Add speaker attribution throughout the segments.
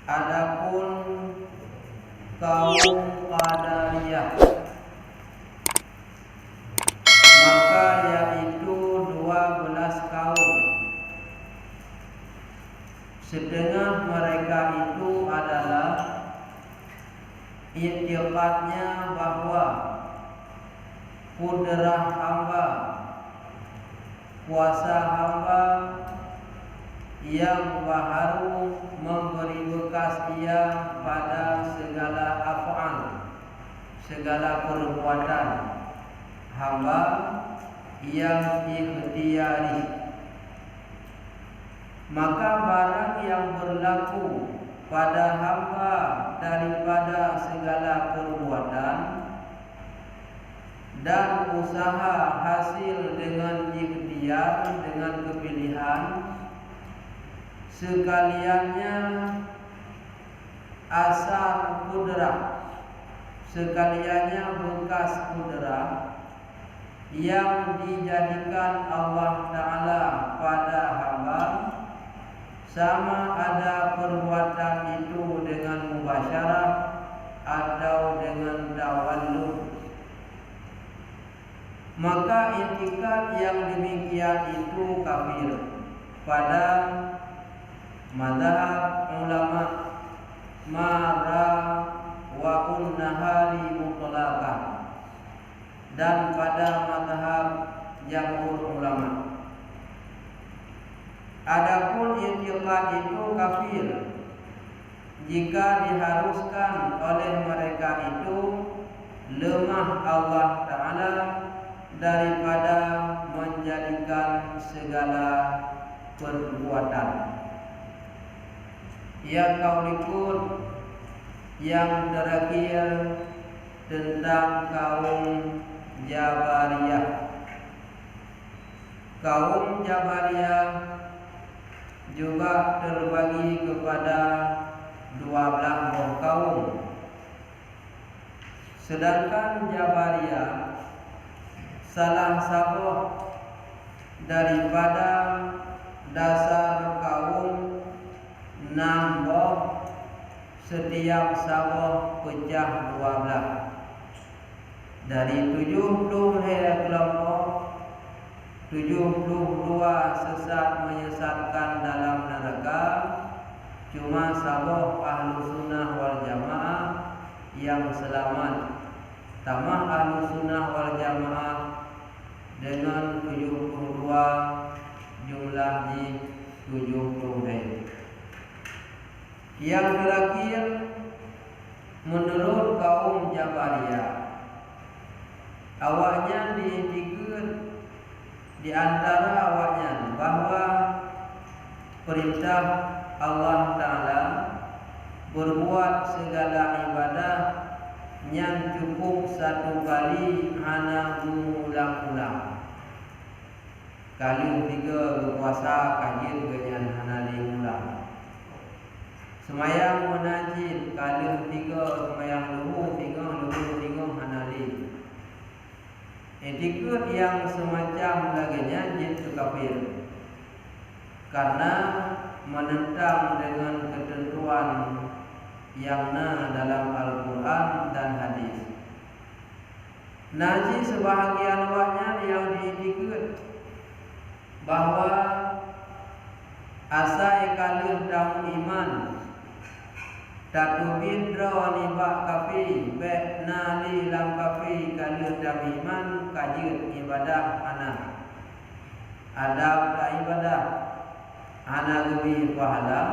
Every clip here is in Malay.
Speaker 1: Adapun kaum Qadariyah, maka yaitu 12 kaum. Setengah mereka itu adalah i'tiqadnya bahwa kudrah hamba, kuasa hamba yang baharu memberi bekas ia pada segala af'al, segala perbuatan hamba yang ikhtiyari. Maka barang yang berlaku pada hamba daripada segala perbuatan dan usaha hasil dengan ikhtiar, dengan kepilihan, sekaliannya asar kudrah, sekaliannya bekas kudrah yang dijadikan Allah Ta'ala pada hamba, sama ada perbuatan itu dengan mubasyarah atau dengan tawallud, maka i'tikad yang demikian itu kafir pada mazhab ulama mara wa unnahari mutlaqan dan pada mazhab jamhur ulama. Adapun i'tiqad itu kafir jika diharuskan oleh mereka itu lemah Allah Ta'ala daripada menjadikan segala perbuatan. Yang kaulikun yang terakhir tentang kaum Jabariyah. Kaum Jabariyah juga terbagi kepada 12 kaum. Sedangkan Jabariyah salah satu daripada dasar kaum 6 boh, setiap saboh pecah 12. Dari 70 kelompok, 72 sesat menyesatkan dalam neraka. Cuma saboh ahlu sunnah wal jamaah yang selamat. Tamah ahlu sunnah wal jamaah dengan 72 jumlahnya 70. Yang terakhir menurut kaum Jabariyah, awaknya diikut di antara awaknya bahwa perintah Allah Ta'ala berbuat segala ibadah yang cukup satu kali hana mengulang-ulang. Kali 3 berpuasa kajian dengan hana diulang. Semayang menajid kali 3, semayang luhur 3 hanali. Etikut yang semacam laginya itu kafir, karena menentang dengan ketentuan yang dalam Al-Quran dan hadis. Naji sebahagian awaknya yang diikut bahwa asai kalih daun iman tatu bidro nibak kafi be nali lam kafi kalih daun iman kajit ibadah anak adab da ibadah anak lebih pahala,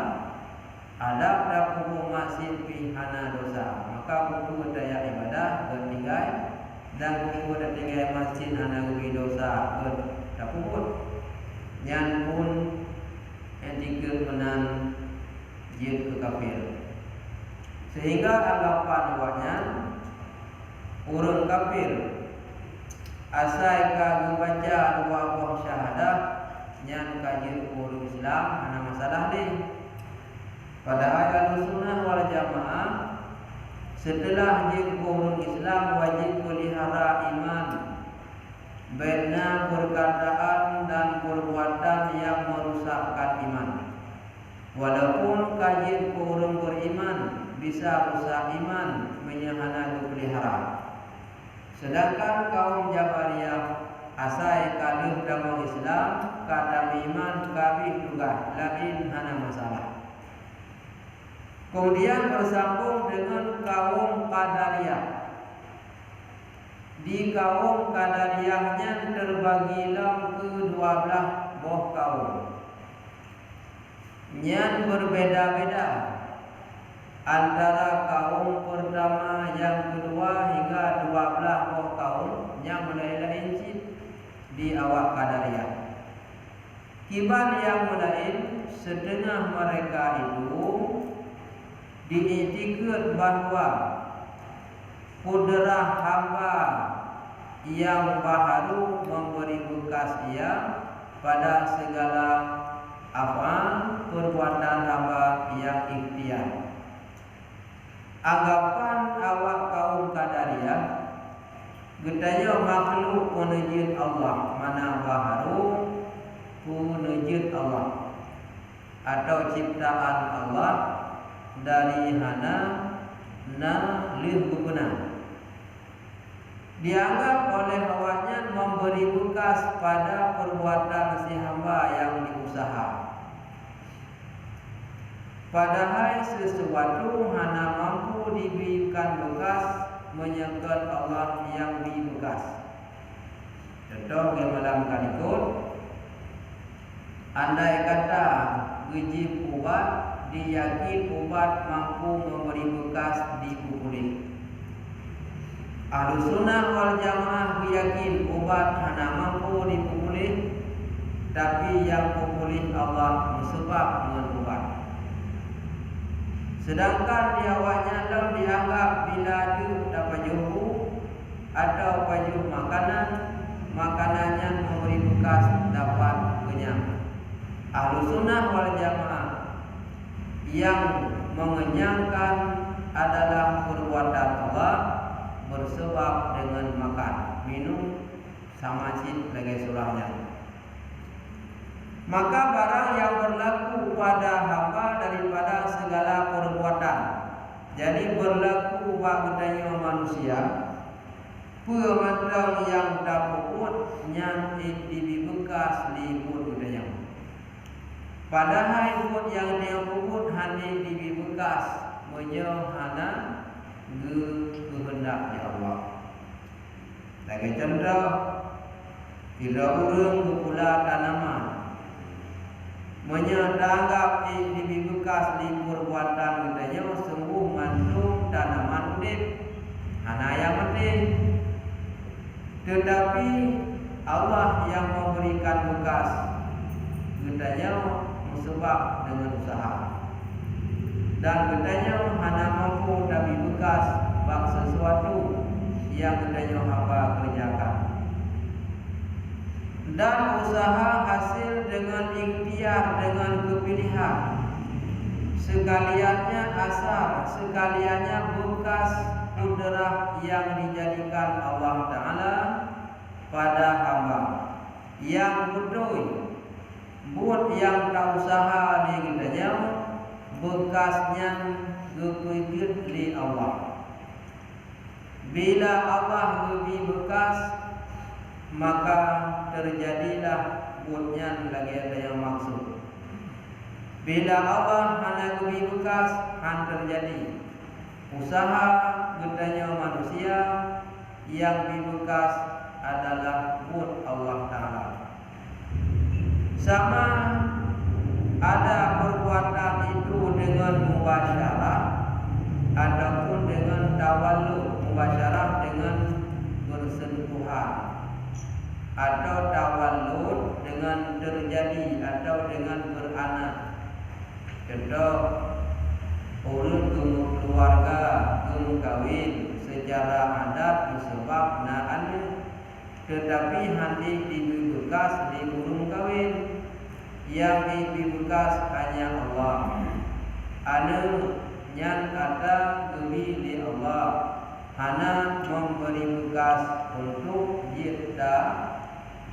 Speaker 1: adab da hukum masih pi hana dosa. Maka hukum daya ibadah bertinggai dan hukum tinggai masjid anak lebih dosa bertaput nyan pun etikut menan jid ke kafir. Sehingga anggapan awaknya urun kafir asai ka baca 2 buah syahadah nyan kajir urun Islam ana masalah ni. Padahal Ahlussunnah wal Jamaah setelah jid urun Islam wajib pelihara iman, baina perkataan dan perbuatan yang merusakkan iman. Walaupun kajian orang beriman bisa rusak iman menyahana pelihara. Sedangkan kaum Jabariyah asai kalih dalam Islam kata iman kabih juga lain hana masalah. Kemudian bersambung dengan kaum Qadariyah. Di kaum Qadariyahnya terbagilah ke-12 buah kaum yang berbeda-beda antara kaum pertama, yang kedua hingga 12 buah kaum yang mulai-mulai di awak Qadariyah. Kibar yang lain setengah mereka itu diiktikad bahawa kudrah hamba yang baharu memberi bekas ia pada segala af'al perbuatan hamba yang ikhtiar. Anggapan awak kaum Qadariyah getanya makhluk penujud Allah, mana baharu penujud Allah atau ciptaan Allah dari hana na lih berguna. Dianggap oleh awaknya memberi bekas pada perbuatan si hamba yang diusaha. Padahal sesuatu hana mampu diberikan bekas menyekat Allah yang dibekas. Contoh di malam kalikut, andai kata gejib ubat, diyakin ubat mampu memberi bekas di kulit. Ahlus sunnah wal jamaah yakin ubat hana mampu dipulih, tapi yang pulih Allah sebab dengan ubat. Sedangkan diawaknya dalam dianggap bila dia dapat juhu atau pajuh makanan, makanannya memberi bekas dapat kenyang. Ahlus sunnah wal jamaah yang mengenyangkan adalah perbuatan Allah bersebab dengan makan, minum, sama cip lagi surahnya. Maka barang yang berlaku pada hamba daripada segala perbuatan, jadi berlaku pada manusia, perbuatan yang dapat yang dibekas libur budaya. Padahal ibut yang dia puput hanya dibekas menyohana kehendak ya Allah. Lagi contoh, tidak urung berpula tanaman menyanggap dibekas libur buatan budaya sembuh mandung tanaman udip hana yang penting. Tetapi Allah yang memberikan bekas budaya sebab dengan usaha, dan katanya hana mampu tapi bekas bak sesuatu yang katanya hamba kerjakan, dan usaha hasil dengan ikhtiar, dengan kepilihan, sekaliannya asar, sekaliannya bekas kudrah yang dijadikan Allah Ta'ala pada hamba yang betul. Buat yang tak usaha ni katanya bekasnya kekejut li Allah. Bila Allah lebih bekas, maka terjadilah buatnya lagi ada yang maksud. Bila Allah hanya lebih bekas, akan terjadi usaha katanya manusia yang lebih bekas adalah buat Allah Ta'ala. Sama ada perbuatan itu dengan mubasyarah ataupun dengan tawalluq. Mubasyarah dengan bersentuhan, atau tawalluq dengan terjadi atau dengan beranak. Contoh, urut keluarga kawin secara adat disebab anak, tetapi nanti dibekas di urung kawin. Yang dibekas hanya Allah. Anu yang ada lebih di Allah, hana memberi bekas untuk kita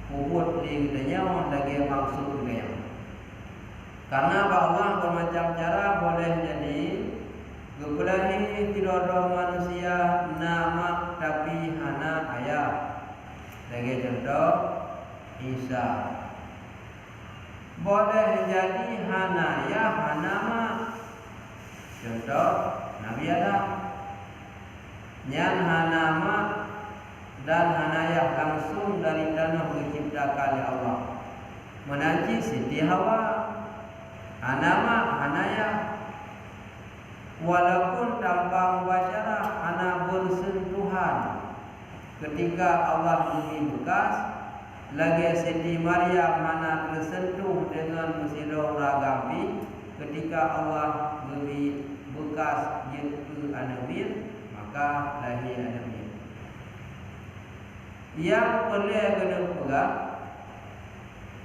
Speaker 1: kubut di katanya lagi maksud dia. Karena Allah bermacam cara boleh jadi gepulahi tirodo manusia nama tapi hana ayah. Sebagai contoh Isa. Boleh jadi hana ayah hana ma. Contoh Nabi Adam. Nyan hana ma dan hanayah langsung dari tanah diciptakan oleh Allah. Menanti Siti Hawa. Hanama hanayah. Walaupun tanpa mubasyarah ana bersentuhan. Ketika Allah beri bekas, lagi Siti Maryam hana tersentuh dengan musiro ragampi. Ketika Allah beri bekas yaitu Anabil, maka lahir Anabil. Yang perlu kena pegang,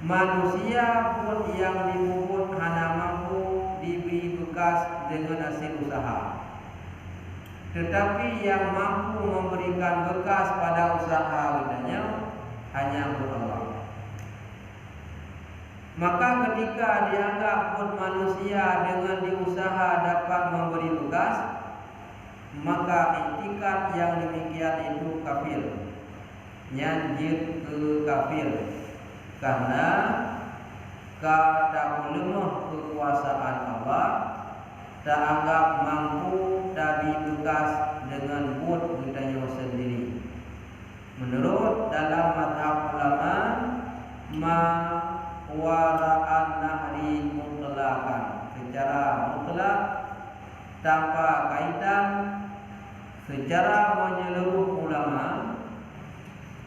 Speaker 1: manusia pun yang dipuput hana mampu diberi bekas dengan hasil usaha. Tetapi yang mampu memberikan bekas pada usaha wadahnya hanya Allah. Maka ketika dianggap pun manusia dengan diusaha dapat memberi bekas, maka itikat yang demikian itu kafir. Nyanjir ke kafir. Karena kadang lemah kekuasaan Allah tak anggap mampu dari bekas dengan buat kitanya sendiri. Menurut dalam mazhab ulama wara'an nahri mutlaqan, secara mutlak tanpa kaitan, secara menyeluruh ulama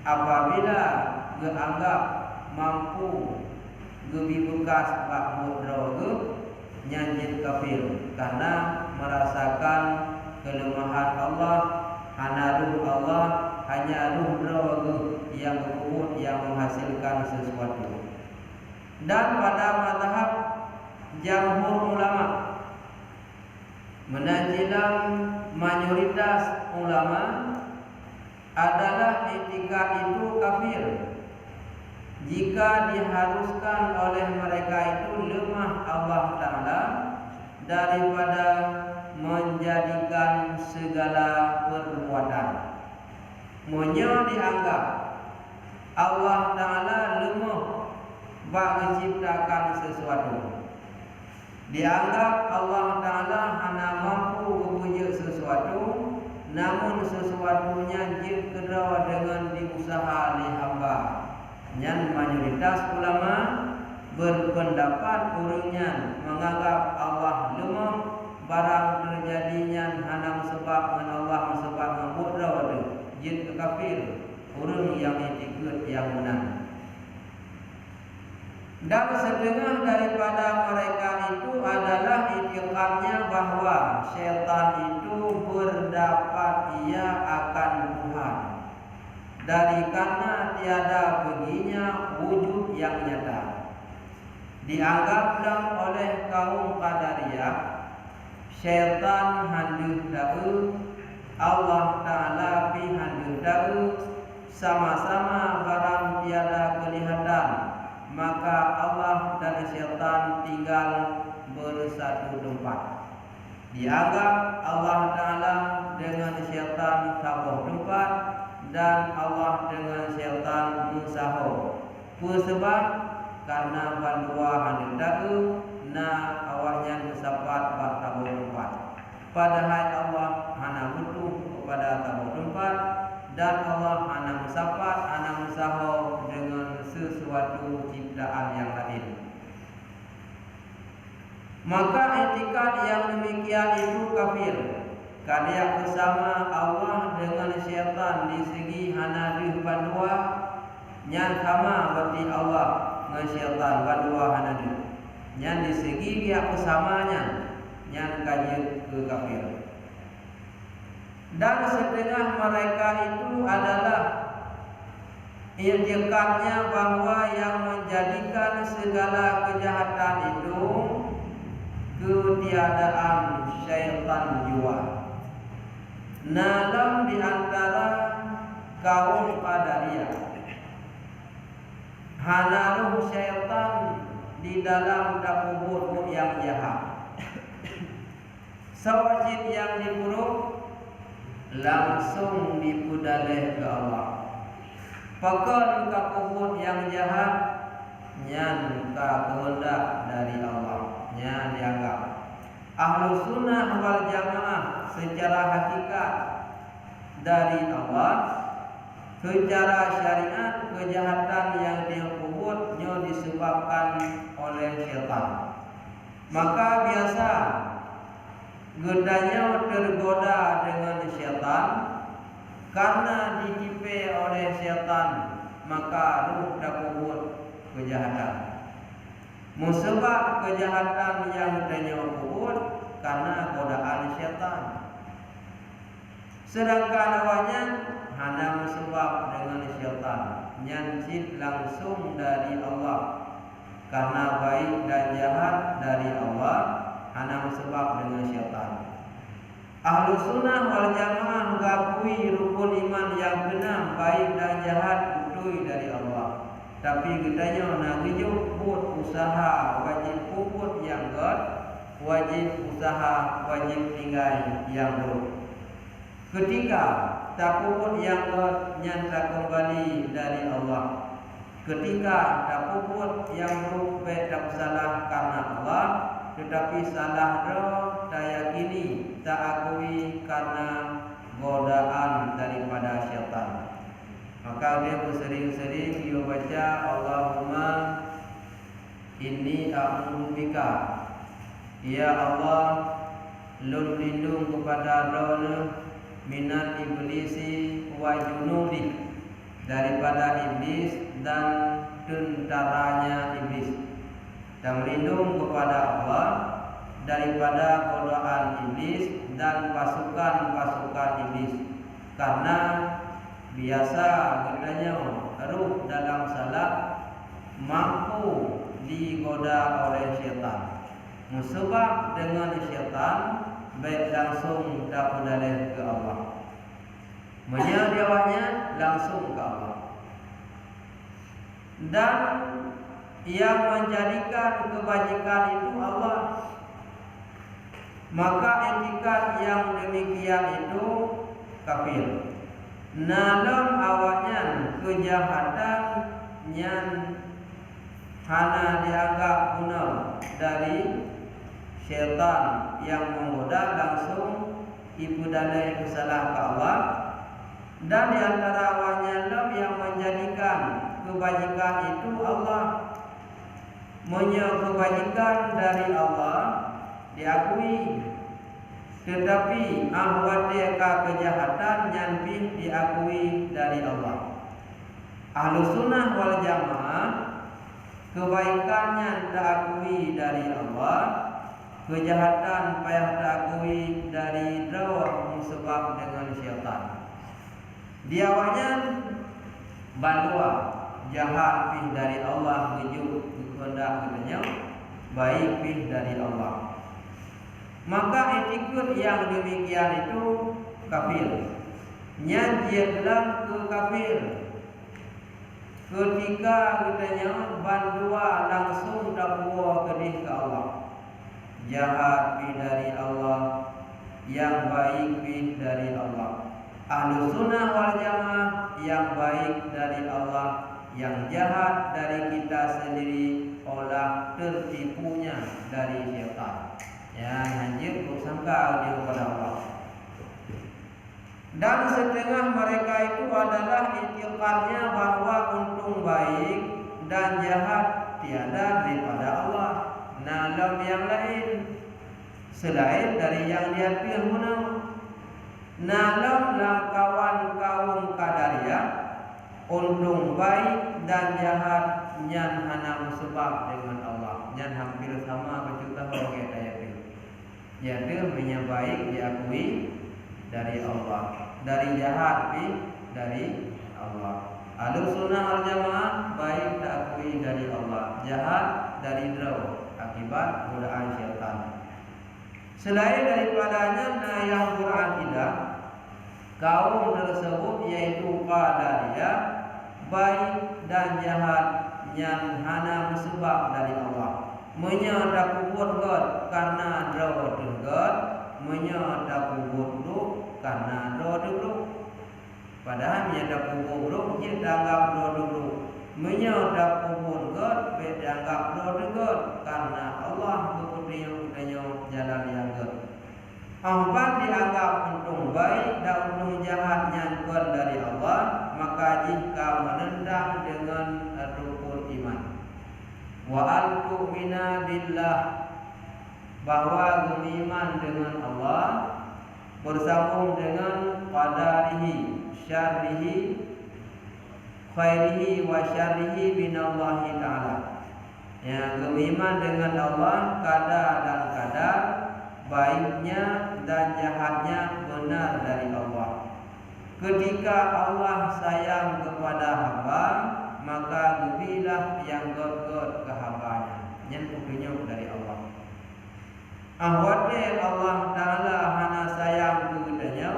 Speaker 1: apabila dianggap mampu gebi bekas bak mudra nyanjit kafir karena merasakan kelemahan Allah, hana ruh Allah, hanya ruh roh yang kuat yang menghasilkan sesuatu. Dan pada mazhab jamhur ulama, menanjilan mayoritas ulama adalah itikat itu kafir jika diharuskan oleh mereka itu lemah Allah Ta'ala daripada menjadikan segala perbuatan. Monya dianggap Allah Ta'ala lemah bak menciptakan sesuatu. Dianggap Allah Ta'ala hanya mampu mempunyai sesuatu, namun sesuatunya jika dengan diusaha oleh hamba. Yang mayoritas ulama berpendapat urungnya menganggap Allah lemah barang terjadinya hana sebab Allah sebab memudra jid kafir urung yang ikut yang menang. Dan setengah daripada mereka itu adalah itikadnya bahwa syaitan itu berdapat ia akan Tuhan. Dari karena tiada baginya wujud yang nyata. Dianggaplah oleh kaum Qadariyah syaitan handuh da'u, Allah Ta'ala pi handuh da'u, sama-sama barang tiada kelihatan, maka Allah dan syaitan tinggal bersatu tempat. Dianggap Allah Ta'ala dengan syaitan tabuh tempat dan Allah dengan syaitan musaho. Sebab karena bandua handau na awaknya musapat tabuh tempat. Padahal Allah hana butuh kepada tabuh tempat dan Allah hana musapat hana musaho dengan sesuatu ciptaan yang lain. Maka etikat yang demikian itu kafir. Karena bersama Allah dengan syaitan di segi hana dih bandua yang sama berarti Allah dengan syaitan bandua hana dih. Yang di segi dia bersamanya yang kaji ke kafir. Dan setengah mereka itu adalah itikadnya bahwa yang menjadikan segala kejahatan itu ketiadaan syaitan jua. Dalam di antara kaum Qadariyah hanaruh syaitan di di dalam takubur yang jahat. Sawajib yang diburuk langsung dipudaleh ke Allah. Pakon takubur yang jahat nyan ka kehendak dari Allah, nyan dianggap. Ahlus sunnah wal jamaah secara hakikat dari Allah, secara syariat kejahatan yang dikubur disebabkan oleh syaitan. Maka biasa gedanya tergoda dengan syaitan, karena ditipu oleh syaitan maka ruh terkubur kejahatan. Musabab kejahatan yang gedanya kubur karena godaan syaitan. Sedangkan awalnya hanya musabab dengan syaitan, nyancit langsung dari Allah. Karena baik dan jahat dari Allah hanya musabab dengan syaitan. Ahlus sunnah wal jamaah mengakui rukun iman yang benar, baik dan jahat itu dari Allah. Tapi katanya nak hidup buat usaha wajib puput yang god, wajib usaha wajib tinggal yang buruk. Ketika tak puput yang god nyata kembali dari Allah. Ketika tak puput yang buruk tak salah karena Allah, tetapi salah roh tak yakini tak akui karena godaan daripada syaitan. Maka dia bersering-sering dia baca Allahumma inni a'udzubika, ya Allah lun lindung kepada roh minat iblisi wa junudi, daripada iblis dan tentaranya iblis, dan berlindung kepada Allah daripada godaan iblis dan pasukan-pasukan iblis. Karena biasa katanya ruh dalam salat mampu digoda oleh syaitan. Musabab dengan syaitan baik langsung tak berdalih ke Allah, menyediawanya langsung ke Allah. Dan yang menjadikan kebajikan itu Allah. Maka etikat yang demikian itu kafir. Dalam awalnya kejahatan yang hanya dianggap guna dari syaitan yang menggoda langsung ibadai kesalah ke Allah. Dan di antara awalnya yang menjadikan kebajikan itu Allah, kebajikan dari Allah diakui, tetapi ahwadeka kejahatan yang diakui dari Allah. Ahlus sunnah wal jamaah kebaikannya diakui dari Allah, kejahatan payah diakui dari roh sebab dengan syaitan. Dia awalnya bandua jahat pih dari Allah, wujud kehendak katanya baik pih dari Allah. Maka etiket yang demikian itu kafir. Nyajilah ke kafir ketika katanya bandua langsung dakwa kedih ke Allah. Jahat pih dari Allah, yang baik pih dari Allah. Ahlus sunnah wal jamaah yang baik dari Allah, yang jahat dari kita sendiri olah tertipunya dari syaitan. Ya, anjir bersangka dia kepada Allah. Dan setengah mereka itu adalah itikadnya bahwa untung baik dan jahat tiada daripada Allah. Nalam yang lain selain dari yang dia pilih. Nalam kawan kaum Qadariyah untung baik dan jahat nyan hana sebab dengan Allah, nyan hampir sama berjuta orang daya pilih. Jadi punya baik diakui dari Allah, dari jahat dari Allah. Ahlus sunnah wal jamaah baik diakui dari Allah, jahat dari roh akibat godaan syaitan. Selain daripadanya yang berakidah kaum tersebut yaitu Qadariyah baik dan jahat yang hanya sebab dari Allah. Menya dak kubur god karena draw god, menya dak kubur lu karena draw dulu. Padahal menya dak kubur lu je dianggap draw dulu. Menya dak kubur god be dianggap draw god karena Allah berkutinyo jalan yang god. Ampan dianggap untung baik dan untung jahat yang dari Allah, maka jika menentang dengan rukun iman. Wa al-tu'mina billah, bahwa beriman dengan Allah bersambung dengan qadarihi, syarrihi, khairihi wa syarrihi minallahi ta'ala. Ya, beriman dengan Allah qadar dan qadar, baiknya dan jahatnya benar dari Allah. Ketika Allah sayang kepada hamba, maka gebilah yang god-god ke hambanya. Yang petunjuk dari Allah. Ahwate Allah Ta'ala hana sayang kepadanya,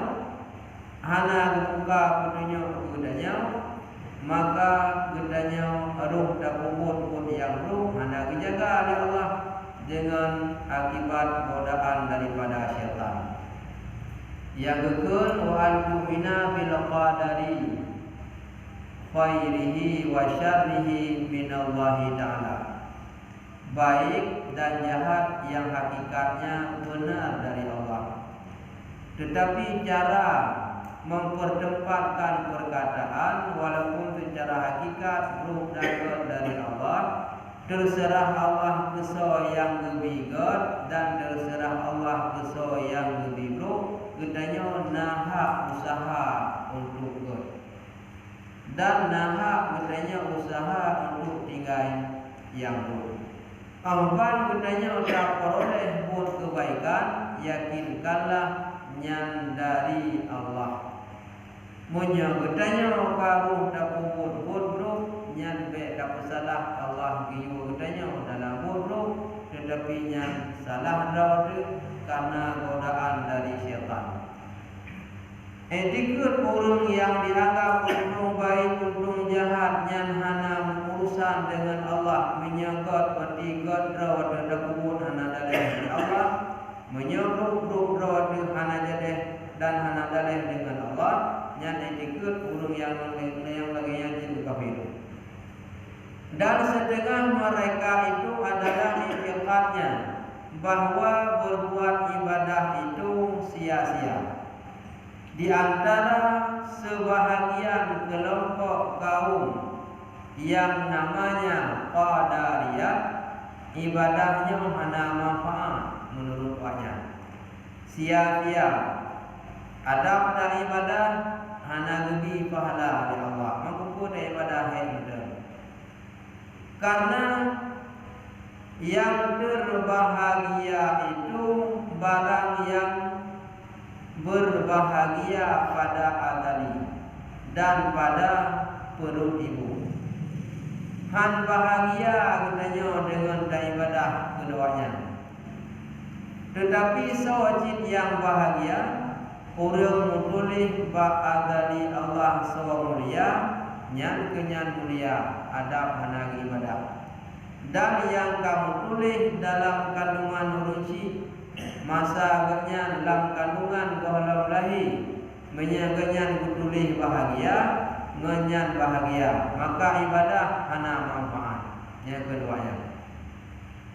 Speaker 1: hana buka petunjuk kepadanya, maka kepadanya ruh dan kubur yang ruh hana dijaga oleh Allah dengan akibat godaan daripada syaitan. Yang kedua, wa al-mu'mina bil qadari khairihi wa syarrihi minallahi ta'ala, baik dan jahat yang hakikatnya benar dari Allah. Tetapi cara mempertempatkan perkataan walaupun secara hakikat ruh dan god dari Allah, terserah Allah keso yang lebih god dan terserah Allah keso yang lebih ruh, katanya nahak usaha untuk god dan nahak katanya usaha untuk tinggal yang ruh. Ampan katanya tak peroleh buat kebaikan, yakinkanlah nyan dari Allah. Munya katanya karuh tak kubur bodoh nyan be tak salah Allah giyu katanya dalam bodoh, tetapi nyan salah dah karena godaan dari syaitan. Etikut orang yang dianggap untung baik, untung jahat, nyan hana urusan dengan Allah, menyangkut bertigot rawat dan kubur hana dalih Allah, menyuruh rawat hana jadeh dan hana dalih dengan Allah, nyan etikut orang yang lagi yang jadi kafir. Dan setengah mereka itu adalah itikadnya bahwa berbuat ibadah itu sia-sia. Di antara sebahagian kelompok kaum yang namanya qadariyah, ibadahnya hana manfaat menurut wajah, sia-sia. Adab dan ibadah hana lebih pahala dari Allah. Mengkumpul ibadah itu. Karena yang berbahagia itu barang yang berbahagia pada azali dan pada perut ibu. Han bahagia katanya dengan ibadah keduanya. Tetapi sewajib yang bahagia orang mutulih bak azali Allah mulia, nyan kenyan mulia adab hana ibadah. Dan yang kamu tulis dalam kandungan urusi masa genyan dalam kandungan gohlam lahi menyagenyan kutulih bahagia ngenyan bahagia, maka ibadah hana manfaat. Yang keduanya,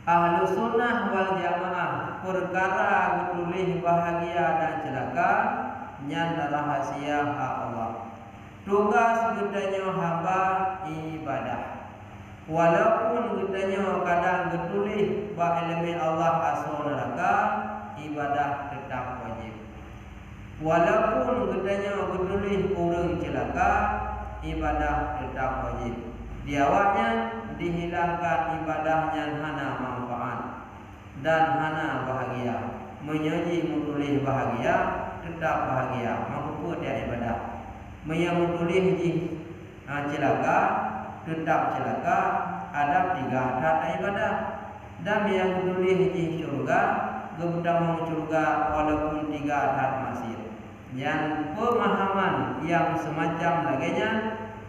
Speaker 1: ahlu sunnah wal jamaah perkara kutulih bahagia dan celaka nyan rahasia hak Allah. Tugas gedanya hamba ibadah. Walaupun katanya kadang getulih bah elemen Allah asal neraka, ibadah tetap wajib. Walaupun katanya getulih orang celaka, ibadah tetap wajib. Di awalnya dihilangkan ibadahnya hana manfaat dan hana bahagia. Menyanyi mutulih bahagia, tetap bahagia. Mampu dia ibadah. Menyamutulih celaka, tetap celaka. Ada 3 tata ibadah. Dan yang menulis di surga, keutamaan surga walaupun 3 tat masih. Yang pemahaman yang semacam laginya,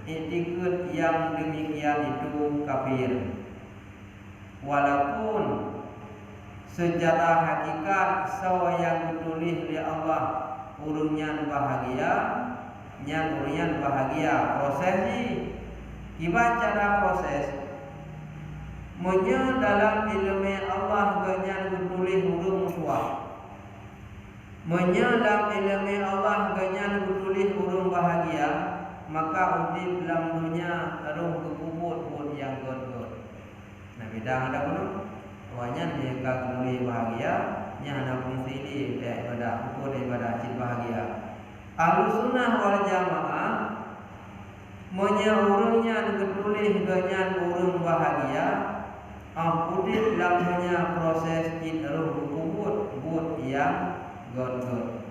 Speaker 1: ikut yang demikian itu kafir. walaupun secara hakikat sawa yang ditulis oleh Allah urungnya bahagia, yang urungnya bahagia. Proses ni ibarat cara proses Monya dalam ilmu Allah ganyan ditulis urung suah. Monya dalam ilmu Allah ganyan ditulis urung bahagia, maka udip dalam dunia terus kekubur pun yang god-god. Nah bidang ada pun wanya ni kaguli bahagia, nya ana fungsi ni daripada ukur daripada cit bahagia. Ahlus sunnah wal jamaah monya urungnya ditulis ganyan urung bahagia. Udip lamanya proses roh kubur buat yang god-god.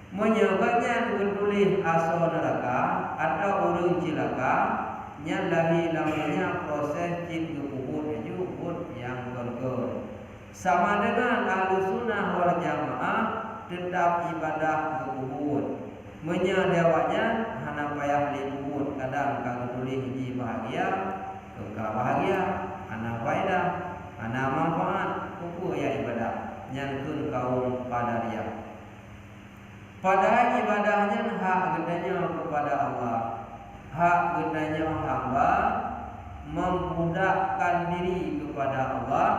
Speaker 1: Menyebabnya ditulis asal neraka atau urung cilaka, nyalahi lamanya proses kubur itu buat yang god-god. Sama dengan Ahlus Sunnah wal Jamaah tetap ibadah kubur. Menyadawanya hana payah libur kadang kagak tulis di bahagia, kagak bahagia. Ana faedah, ana manfaat, kuku ya ibadah nyantun kaum qadariyah. Padahal ibadahnya hak gedanya kepada Allah. Hak gedanya hamba memudahkan diri kepada Allah,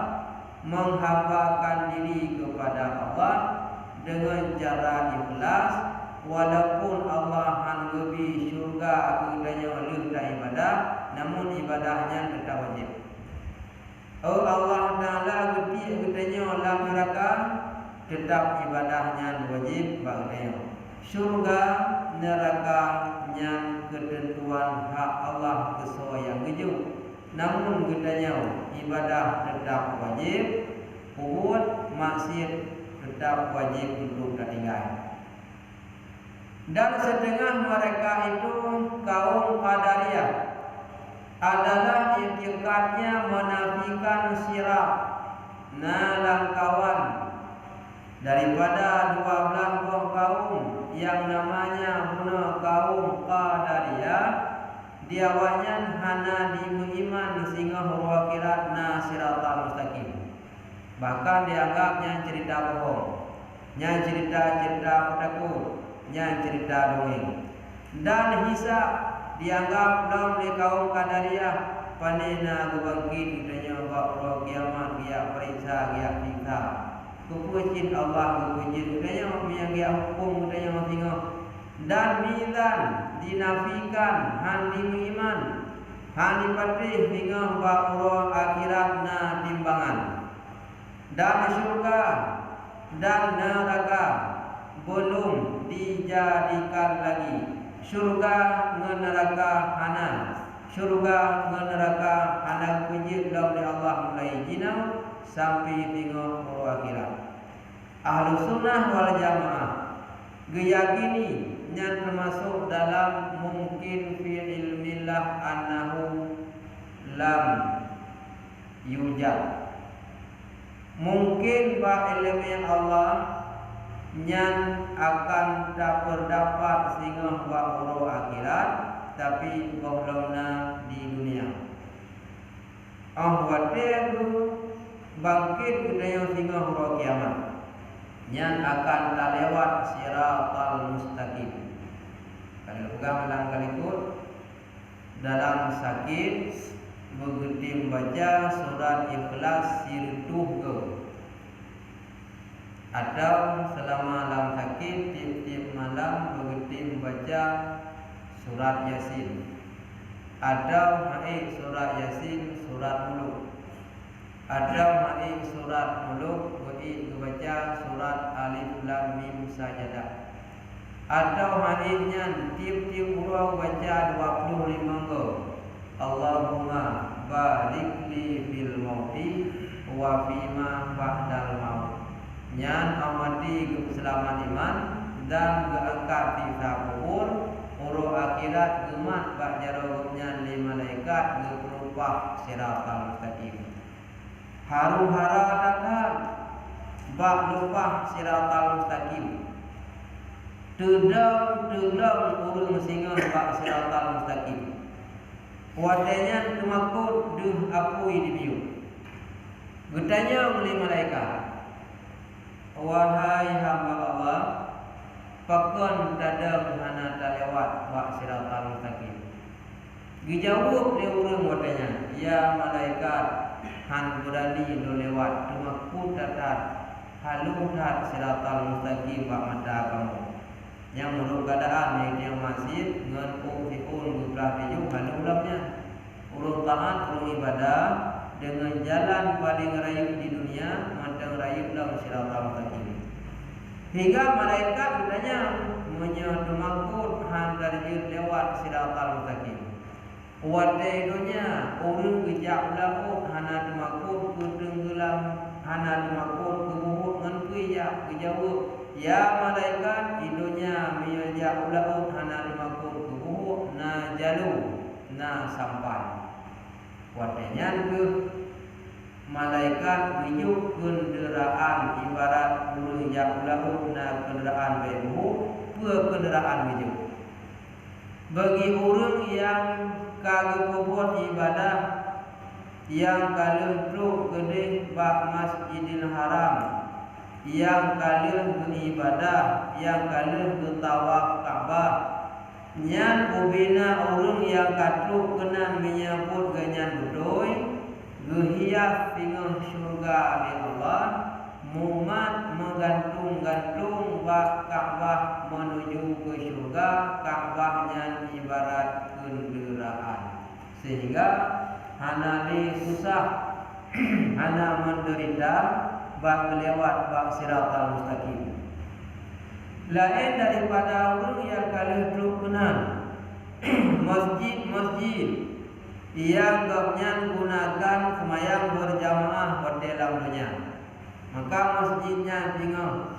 Speaker 1: menghambakan diri kepada Allah dengan cara ikhlas, walaupun Allah hanggebi syurga gedanya oleh ibadah, namun ibadahnya tetap wajib. Oh Allah Ta'ala gedenya dalam neraka tetap ibadahnya wajib bagainya. Syurga neraka yang ketentuan hak Allah keso yang geju. Namun gedenya ibadah tetap wajib, kubur maksiat tetap wajib untuk ditinggal. Dan setengah mereka itu kaum Qadariyah adalah itikadnya menafikan sirah nalang kawan daripada 12 buah kaum yang namanya guna kaum Qadariyah. Diawanya hana diiman sehingga huruf akhirat na siratal mustaqim. Bahkan dianggapnya cerita bohong, nya cerita petakut, nya cerita dongeng. Dan hisab dianggap dalam di kaum Qadariyah panena bangkit ditanya bahwa kiamat dia periksa dia kita kepujian Allah kepujian ditanya yang dia hukum ditanya tengok dan mizan dinafikan handi iman handi patih tengok bahwa akhirat na timbangan dan syurga dan neraka belum dijadikan lagi. Syurga dengan neraka hana, syurga dengan neraka hana kunjit dalam Allah mulai jinau sampai tengok akhirat. Ahlus Sunnah wal Jamaah geyakini yang termasuk dalam mungkin fi ilmillah annahu lam yujad. Mungkin ba ilmu Allah yang akan tak terdapat sehingga bahwa akhirat tapi bahulana di dunia. Ahwate itu bangkit budaya sehingga bahwa kiamat yang akan tak lewat siratal mustaqim. Kalau pegang langkah ikut dalam sakit begitu baca surat Ikhlas sirtuh ke atau selama dalam sakit tiap-tiap malam begitu membaca surat Yasin atau haid surat Yasin surat muluk atau haid surat muluk begitu membaca surat Alif Lam Mim Sajadah atau haidnya tiap-tiap huruf baca 25 go Allahumma barik li fil mauti wa fima ba'dal maut nyan amati keselamatan iman dan keangkat di kubur huruf akhirat gemat bak jarognya li malaikat berupah siratal mustaqim haru-hara datang bak lupah siratal mustaqim tedang urung singa bak siratal mustaqim wadanya kemakut duh apui di biu Bertanya oleh malaikat, wahai hamba Allah, pakon tadang hana talewat wa siratal mustaqim. Dijawab dia urang watanya, ya malaikat, han berani lo lewat cuma ku tatat halu tat siratal mustaqim wa mata kamu. Yang menurut keadaan yang masjid ngan fiun belah tujuh halu ulapnya. Urung taat, urung ibadah dengan jalan paling rayu di dunia, mantang rayu dalam siratal mustaqim. Hingga malaikat bertanya, menyedumakut han darjut lewat siratal mustaqim. Wadaidonya urung bijak ulakut hana demakut kutenggelam hana demakut kebuhut ngan kuijak kejawab. Ya malaikat idonya miyajak ulakut hana demakut kebuhut na jalu na sampai. Wadainya ke malaikat wijuk kenderaan ibarat urung jak ulakut na kenderaan bebuhu ke kenderaan wijuk. Bagi orang yang kagak buat ibadah yang kalian truk gede bak Masjidil Haram, yang kalian beribadah, yang kalian bertawaf Ka'bah, nyan ubina orang yang katruk kenan menyambut ganyan bedoy, gehias tinggal syurga oleh Allah, mumat menggantung-gantung bak Ka'bah menuju ke syurga. Ka'bahnya ibarat kenderaan, sehingga hana susah hana menderita bak lewat bak siratal mustaqim. Lain daripada orang yang kalian belum kenal masjid-masjid yang gapnya gunakan semayang berjamaah dalam dunia, maka masjidnya tinggal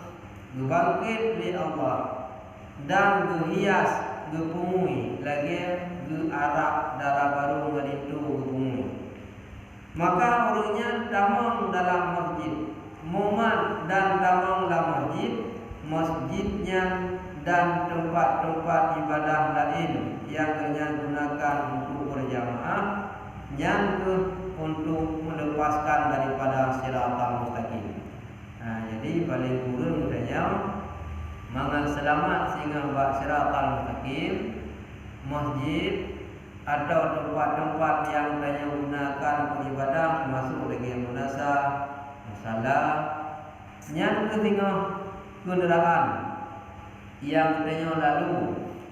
Speaker 1: berbangkit li Allah dan berhias berpumui lagi arak darah baru merindu berpumui. Maka orangnya damang dalam masjid, mumat dan damang dalam masjid, masjidnya dan tempat-tempat ibadah lain yang gunakan untuk berjamaah, yang untuk melepaskan daripada siratal mustaqim. Jadi paling kurang mudahnya mangan selamat sehingga bak siratal mustaqim, masjid atau tempat-tempat yang tanya gunakan beribadah termasuk lagi munasah, musalah, yang ketiga kenderaan yang tanya lalu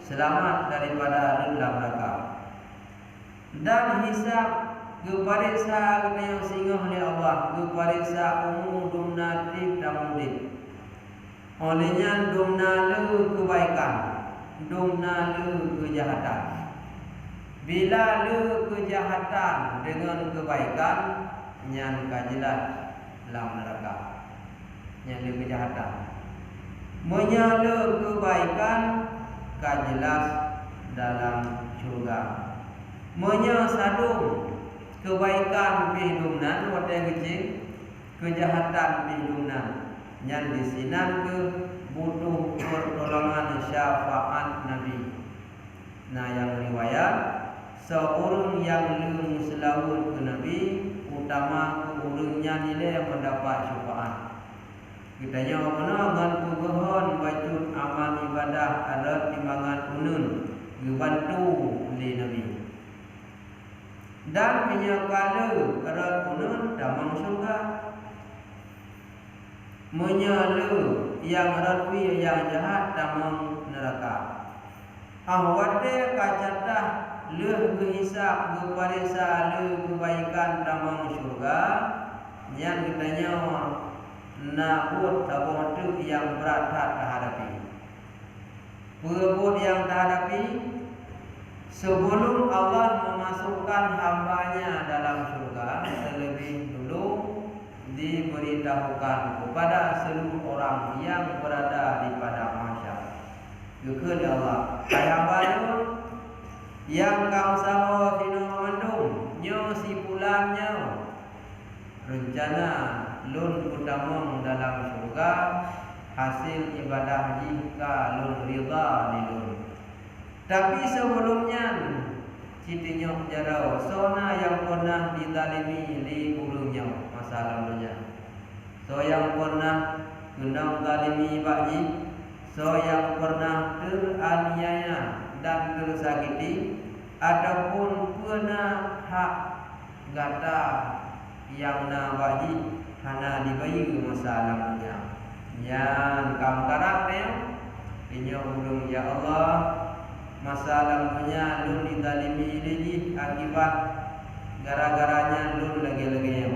Speaker 1: selamat daripada rendah neraka dan hisab kepariksa yang singgah oleh Allah, kepariksa umum dumnatif dan mudik. Olehnya dumnalu kebaikan, dumnalu kejahatan. Bila lu kejahatan dengan kebaikan, nyan kajelas dalam neraka. Nyan lu kejahatan, menyalu kebaikan kajelas dalam syurga. Menyasadung kebaikan pihdunan wadah kecil, kejahatan pihdunan yang disinan ke butuh pertolongan syafaat Nabi. Nah yang riwayat seorang yang lung selawat ke Nabi, utama ke orangnya nilai yang mendapat syafaat. Kitanya mana ngan tugohon bacun amal ibadah ada timbangan unun dibantu oleh Nabi. Dan menyakala erat unun damang surga, menyalu yang ratwi yang jahat damang neraka. Ahwate kacatah leh kehisap keparisa leh kebaikan damang surga, yang kitanya nakut tabung yang berat terhadapi. Perebut yang terhadapi sebelum Allah memasukkan hambanya dalam surga, terlebih dulu diberitahukan kepada seluruh orang yang berada di padang mahsyar. Kepada Allah, hai hamba yang kau sama dino mandung nyo si pulannya rencana lun utama dalam surga hasil ibadah jika lun rida ni lun. Tapi sebelumnya Sitinya jarau sona yang pernah dizalimi di ulungnya masa lalunya. So yang pernah gendang zalimi baji, so yang pernah teraniaya dan tersakiti, ataupun pernah hak gata yang na baji hana dibayi masa lalunya. Yang kamkaraknya inyo ulung ya Allah masa lalunya lun dizalimi ini akibat gara-garanya lun lagi-lagi.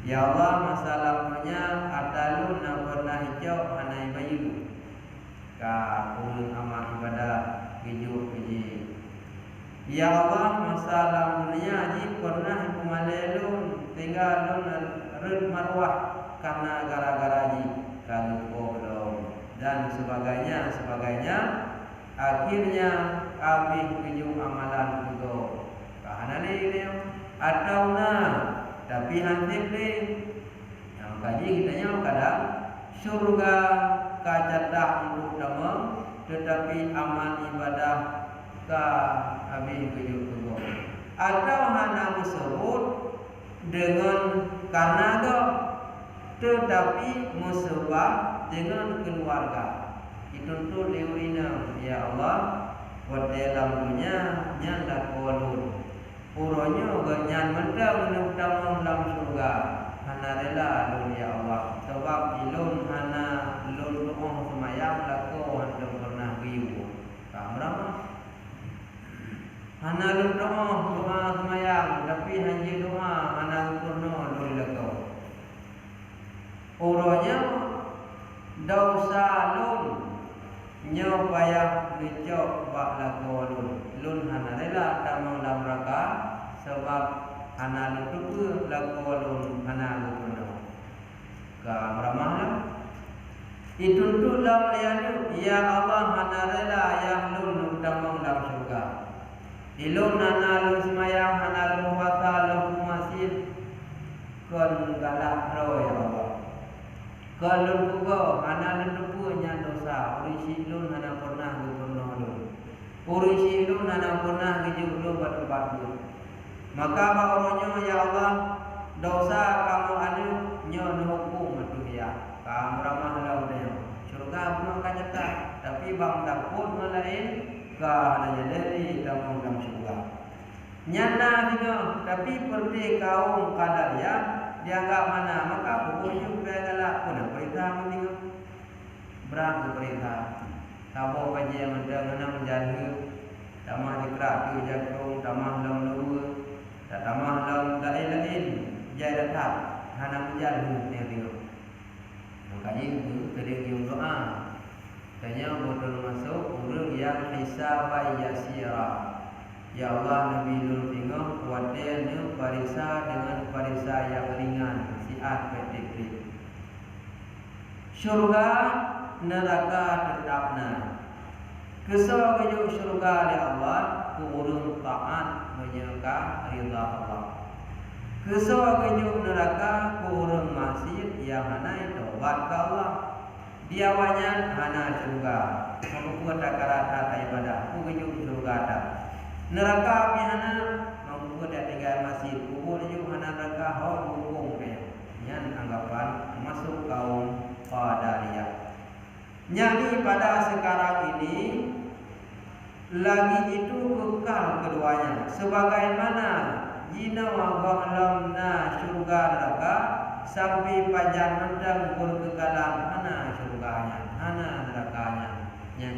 Speaker 1: Ya Allah masa lalunya ada lun yang pernah hijau anai bayu ka ulun amal ibadah hijau biji. Ya Allah masa lalunya ji pernah kumalelun tinggal lun red marwah karena gara-gara ji kalau belum dan sebagainya. Akhirnya kami hijau amalan itu kahana ni atau na tapi hansip ni yang kaji kitanya kadang surga kacadah untuk damam tetapi amal ibadah ka kami hijau itu atau hana disebut dengan karena itu tetapi musabah dengan keluarga. Dituntut liurina ya Allah buat dalam dunia nyanda kolun uronya ganyan mendang menutama dalam surga hana rela lun ya Allah sebab ilun hana lun doa semayang lako handa pernah riu kamrama hana lun doa semayang tapi hanya doa hana pernah lun lako uronya dosa lun nyo payah licok bak laku lun hana rela tamang dalam raka sebab hana lun tu laku lun hana lun ka meramah itu tu dalam lianu ya Allah hana rela ya lun tamang dalam surga ilun hana lun semayang hana lun puasa lun masjid kon galak ro ya Allah kalau buka hana lun punya dosa urisi lun hana pernah gubernur lun urisi lun hana pernah gijuk lun batu maka bahunya ya Allah dosa kamu anu nyo hukum atu ya kamu ramah lawan dia surga pun kanyata tapi bang takut melain ka hanya dari dalam surga nyana juga tapi seperti kaum kadar ya dianggap mana maka hukumnya bergalak pun perintah mentinggal berang perintah tabo baji yang mendengar menjaga tamah dikrak tu jagung tamah lam lu tamah lam lain jaya datang hana menjaga yang tengok makanya itu terdengar doa tanya bodoh masuk urang yang hisab yasira ya Allah Nabi Nur tengok kuatnya parisa dengan parisa yang ringan siat petik syurga neraka tetapna kesal kejuk syurga oleh Allah kurung taat menyangka ridha Allah kesal kejuk neraka kurung maksiat yang hana taubat ke Allah diawanya hana syurga mampu takarata ibadah ku kejuk syurga ta neraka hana mampu tinggal masjid kubur ju hana neraka hau hukum yang anggapan masuk kaum Qadariyah. Nyani pada sekarang ini lagi itu kekal keduanya sebagaimana jina wa ghalamna syurga neraka sampai panjang mendang berkekalan hana syurganya hana nerakanya yang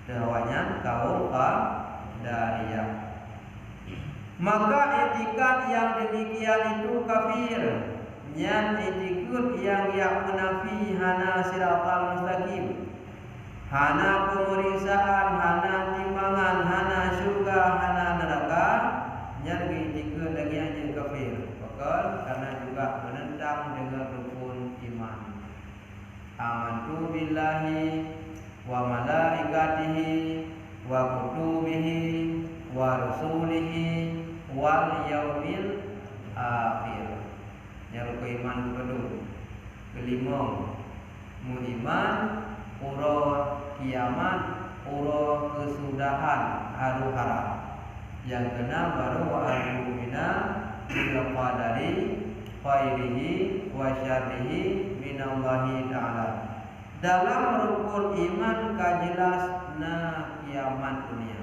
Speaker 1: keduanya kaum Qadariyah. Maka etikat yang demikian itu kafir. Yang etikat yang menafi hana siratal mustaqim, hana pemeriksaan, hana timbangan, hana syurga, hana neraka. Yang etikat lagi hanya kafir. Bakal karena juga menentang dengan rukun iman. Amantu billahi wa malaikatihi wa kutubihi wa rusulihi wal yaumil akhir. Yang iman kedua kelima iman uro kiamat uro kesudahan haru haram. Yang keenam baru wa al-mu'mina bil qadari khairihi wa syarrihi minallahi ta'ala. Dalam rukun iman kajelas na kiamat dunia.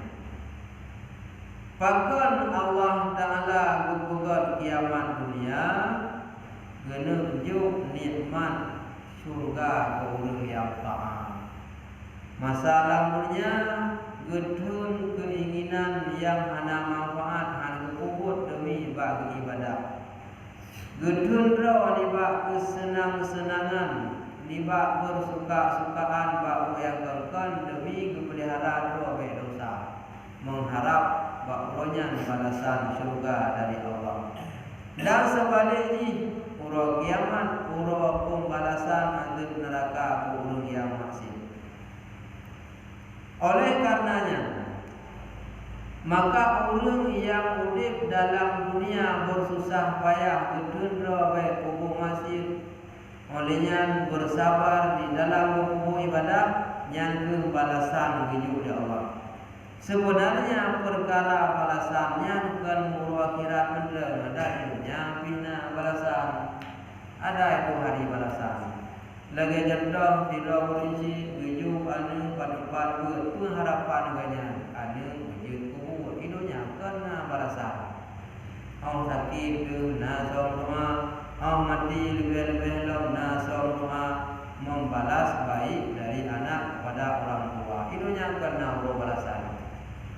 Speaker 1: Pakon Allah Ta'ala gugugat kiamat dunia genunjuk nikmat surga ke urang yang taat. Masalahnya gedun keinginan yang hana manfaat hana kubut demi bagi ibadah. Gedun ro liba kesenang-senangan, liba bersuka-sukaan bak yang kelkan demi kepelihara ro dosa. Mengharap bakronya balasan surga dari Allah. Dan sebaliknya uro kiamat uro pembalasan antar neraka urang yang maksiat. Oleh karenanya maka urang yang urip dalam dunia bersusah payah gedun baik kubur masjid olehnya bersabar di dalam kubur ibadah nyangke balasan hidup di Allah. Sebenarnya perkara balasannya bukan muru akhirat mendeleng, ada dunia bina balasan. Ada itu hari balasan. Lagi jendong tidak berisi tujuh anu padupan betul harapan ganya anu tujuh kubur hidupnya kena balasan. Orang sakit tu nasong doa, orang mati lebih-lebih lom nasong doa membalas baik dari anak kepada orang tua. Hidupnya kena balasan.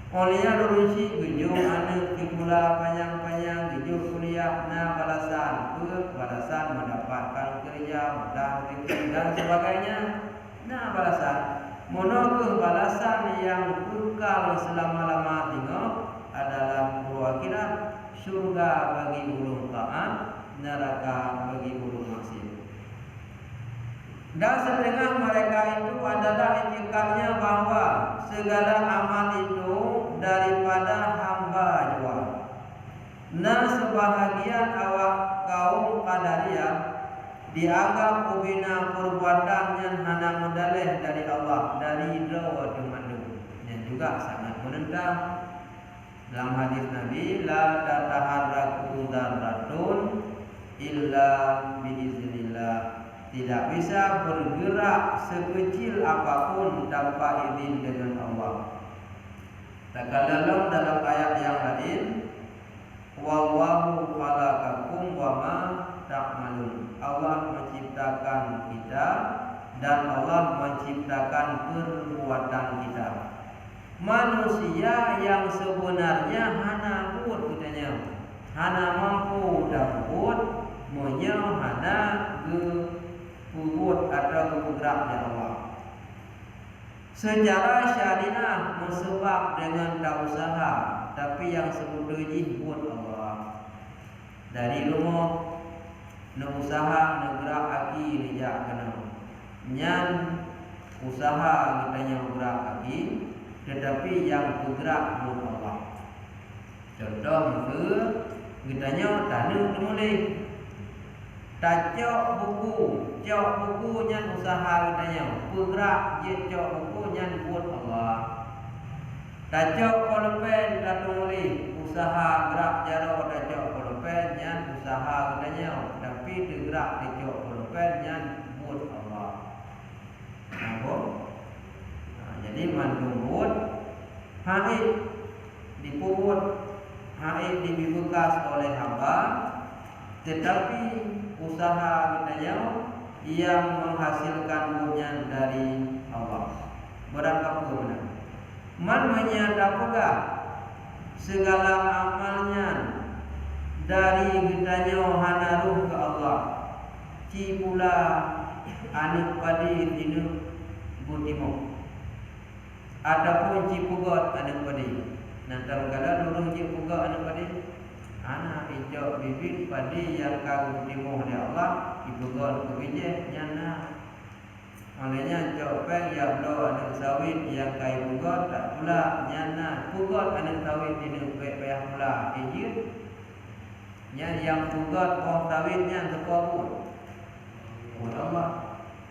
Speaker 1: Olehnya lurusi gejung anu kibula panjang-panjang gejung kuliah na balasan ke balasan mendapatkan kerja mudah rezeki dan sebagainya na balasan mono ke balasan yang kekal selama-lama tinggal adalah akhirat surga bagi ulung taat neraka bagi ulung maksiat. Dan setengah mereka itu adalah itikadnya bahwa segala amal itu daripada hamba jua. Nah sebahagian awak kaum Qadariyah dianggap ubina perbuatan yang hana mendalih dari Allah dari dawa demandung yang juga sangat menentang. Dalam hadis Nabi la tataharraku dzarratun illa biiznillah. Tidak bisa bergerak sekecil apapun tanpa izin dengan Allah. Terkadang dalam ayat yang lain, wallahu khalaqakum wa ma ta'malun. Allah menciptakan kita dan Allah menciptakan perbuatan kita. Manusia yang sebenarnya hana buat katanya, hana mampu dan buat menyau hana kubut atau bergerak ya Allah. Secara syariah mesebab dengan tak usaha, tapi yang sebetulnya buat Allah. Dari rumah nak usaha negara aki lijak kena. Nyan usaha katanya gerak aki, tetapi yang bergerak buat Allah. Contoh ke katanya tanah mulai tak buku nyan usaha katanya bergerak je cok buku nyan buat Allah. Tak kolpen tak tuli usaha gerak jaro tak kolpen nyan usaha katanya tapi digerak di cok kolpen nyan buat Allah. Nampak? Jadi mandumut haid dipuput haid dibekas oleh hamba, tetapi usaha katanya yang menghasilkan bunyan dari Allah. Berangkat ke mana? Man menyadapkah segala amalnya dari katanya hanaruh ke Allah. Ci pula anak padi dinu butimo. Adapun ci pugot anak padi. Nanti kalau lurung ci pugot anak padi anak hijau bibit padi yang kau timuh oleh Allah ibugon kebijak nyana. Olehnya copeng yang lo anak sawit yang kai bugot tak pula nyana bugot anak sawit ini payah pula ijit. Nya yang bugot oh sawitnya terkabut. Allah.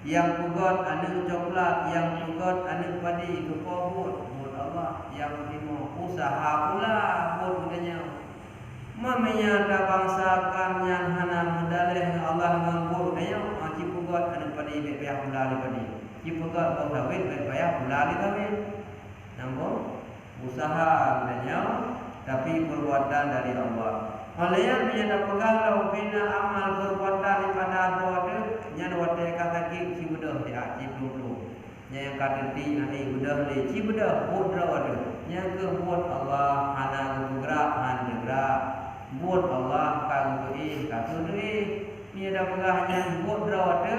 Speaker 1: Yang bugot anak coklat, yang bugot anak padi terkabut. Allah yang terima usaha pula buat budanya. Mamanya ada bangsakan yang hana mendalih Allah ngambur budanya. Cipugat anu padi payah pula padi. Cipugat bau dawit payah pula dawit. Namun usaha budanya tapi perbuatan dari Allah. Oleh yang menyata pegalau bina amal perbuatan pada doa nya wate kata ki cibudah dia cibulu. Nya yang kata ti nanti budah le cibudah budra wate. Nya ke buat Allah hana gerak han gerak. Buat Allah kan tuih katu tuih. Nya dah pegahnya budra wate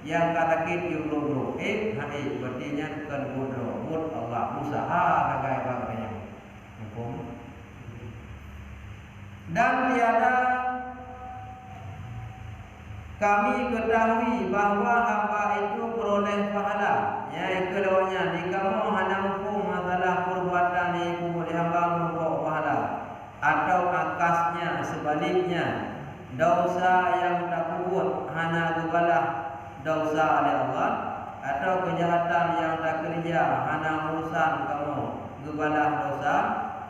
Speaker 1: yang kata ki cibulu. Hai berarti nya kan budra buat Allah usaha kagai bagainya. Hukum dan tiada kami ketahui bahawa hamba itu peroleh pahala. Yang keduanya, jika kamu hendak hukum masalah perbuatan itu boleh hamba membawa pahala. Atau akasnya sebaliknya, dosa yang tak kubur hana gubalah dosa oleh Allah. Atau kejahatan yang tak kerja hana urusan kamu gubalah dosa.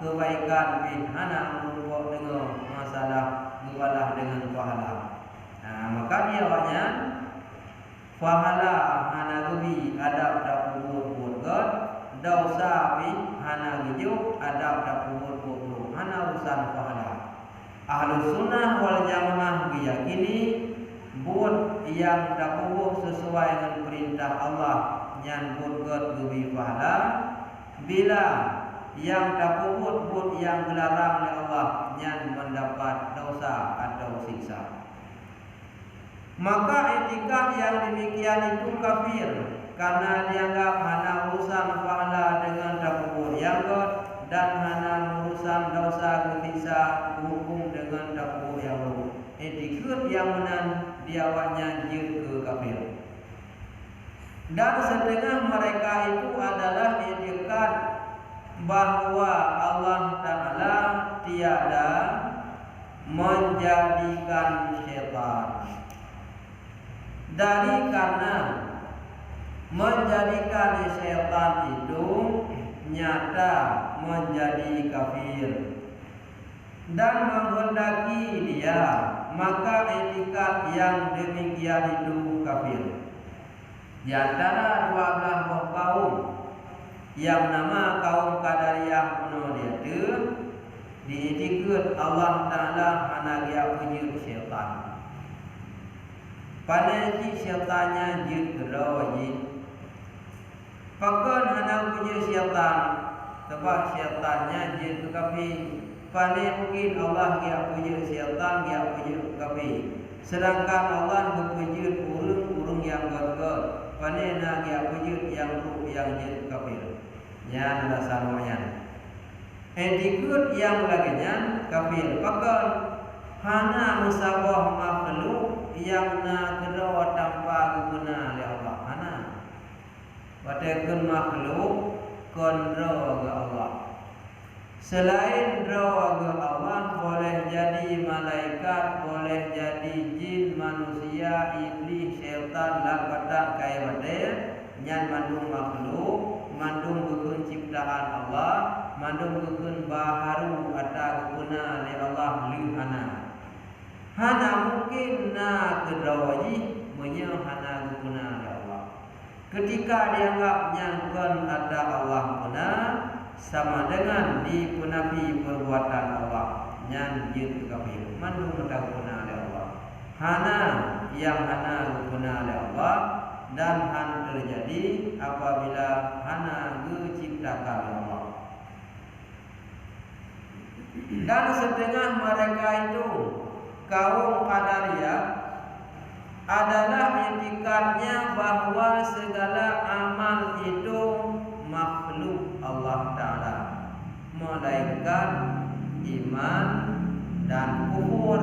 Speaker 1: Kebaikan hana membawa dengan masalah gubalah dengan pahala. Maka dia awaknya pahala hana gubi adab tak kubur burgot dosa bi hana gijuk adab tak kubur burgot hana urusan pahala. Ahlus sunnah wal jamaah meyakini buat yang tak kubur sesuai dengan perintah Allah yang burgot gubi pahala bila yang tak kubur buat yang dilarang oleh Allah yang mendapat dosa atau siksa. Maka etika yang demikian itu kafir karena dianggap hana urusan pahala dengan takubur yang dan hana urusan dosa kesiksa hukum dengan takubur yang etika yang menan diawaknya jil ke kafir. Dan setengah mereka itu adalah etika bahawa Allah Ta'ala tiada menjadikan syaitan. Dari karena menjadikan syaitan itu nyata menjadi kafir dan menghendaki dia, maka etikat yang demikian itu kafir. Di antara 12 kaum yang nama kaum Qadariyah kuno dia tu dietikat Allah Ta'ala hana dia punya syaitan. Pada si syaitannya jid geroji. Pakan hana punya syaitan sebab syaitannya jid kafi. Pada mungkin Allah dia punya syaitan dia punya kafi. Sedangkan Allah berpunya urung yang gagah. Pada nak dia punya yang ruh yang jid kafir. Nya adalah samanya. Etikut yang laginya kafir. Pakan hana musabah makhluk yang na kedua tanpa guna oleh Allah. Hana. Walaupun makhluk kontrol ke Allah. Selain roh ke Allah boleh jadi malaikat, boleh jadi jin, manusia, iblis, syaitan, lakata kaya badai. Nyan mandung makhluk, mandung gukun ciptaan Allah, mandung gukun baharu atau guna oleh Allah hana. Hana mungkin na kedawaji punya hana guna oleh Allah. Ketika dianggap nyangkon ada Allah guna sama dengan dipunapi perbuatan Allah nyan jin kafir mandung tak guna oleh Allah. Hana yang hana guna oleh Allah dan han terjadi apabila hana diciptakan Allah. Dan setengah mereka itu kaum Qadariyah adalah etikatnya bahawa segala amal itu makhluk Allah Ta'ala, malaikat, iman dan kufur.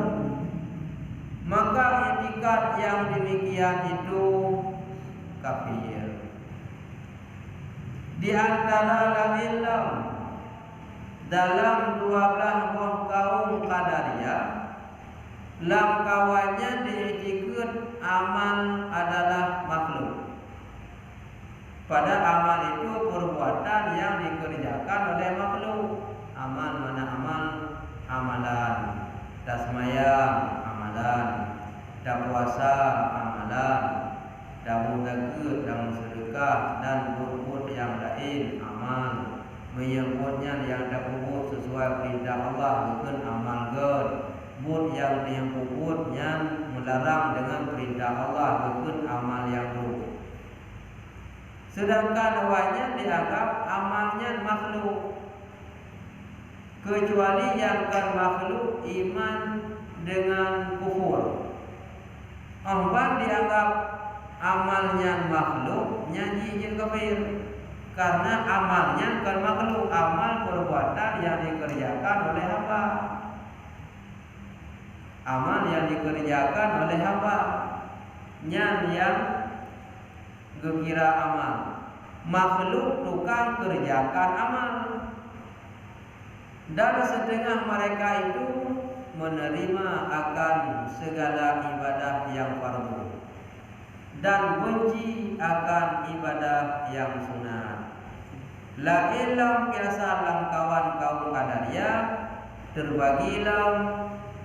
Speaker 1: Maka etikat yang demikian itu kafir. Di antara lain-lain dalam 12 kaum Qadariyah, langkawannya diikut amal adalah makhluk. Pada amal itu perbuatan yang dikerjakan puasa amalan, damu zakat, damu sedekah, dan buat yang lain amal. Menyebutnya yang dapat sesuai perintah Allah bukan amal God. Buat yang puputnya melarang dengan perintah Allah bukan amal yang buruk. Sedangkan awalnya dianggap amalnya makhluk, kecuali yang kan makhluk iman dengan kufur. Orang dianggap amalnya makhluk, nyanyi je kafir. Karena amalnya kan makhluk, amal perbuatan yang dikerjakan oleh hamba. Amal yang dikerjakan oleh hamba, yang kekira amal. Makhluk tukang kerjakan amal. Dan setengah mereka itu menerima akan segala ibadah yang fardu dan benci akan ibadah yang sunat. La ilam biasa langkawan kaum Qadariyah terbagilah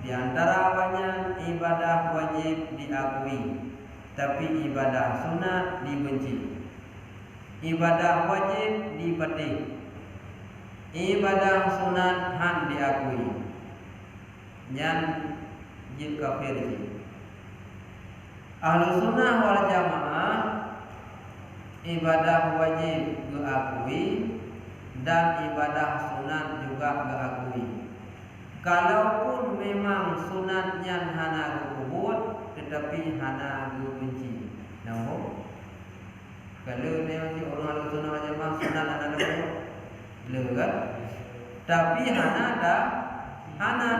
Speaker 1: di antara banyak ibadah wajib diakui, tapi ibadah sunat dibenci. Ibadah wajib dipetik, ibadah sunat han diakui. Nyan jin kafir ji. Ahlu sunnah wal jamaah ibadah wajib diakui dan ibadah sunat juga diakui. Kalaupun memang sunatnya hana kubut, tetapi hana benci. Namun kalau ni orang ahlu sunnah wal jamaah sunat hana kubut, lekat. Tapi hana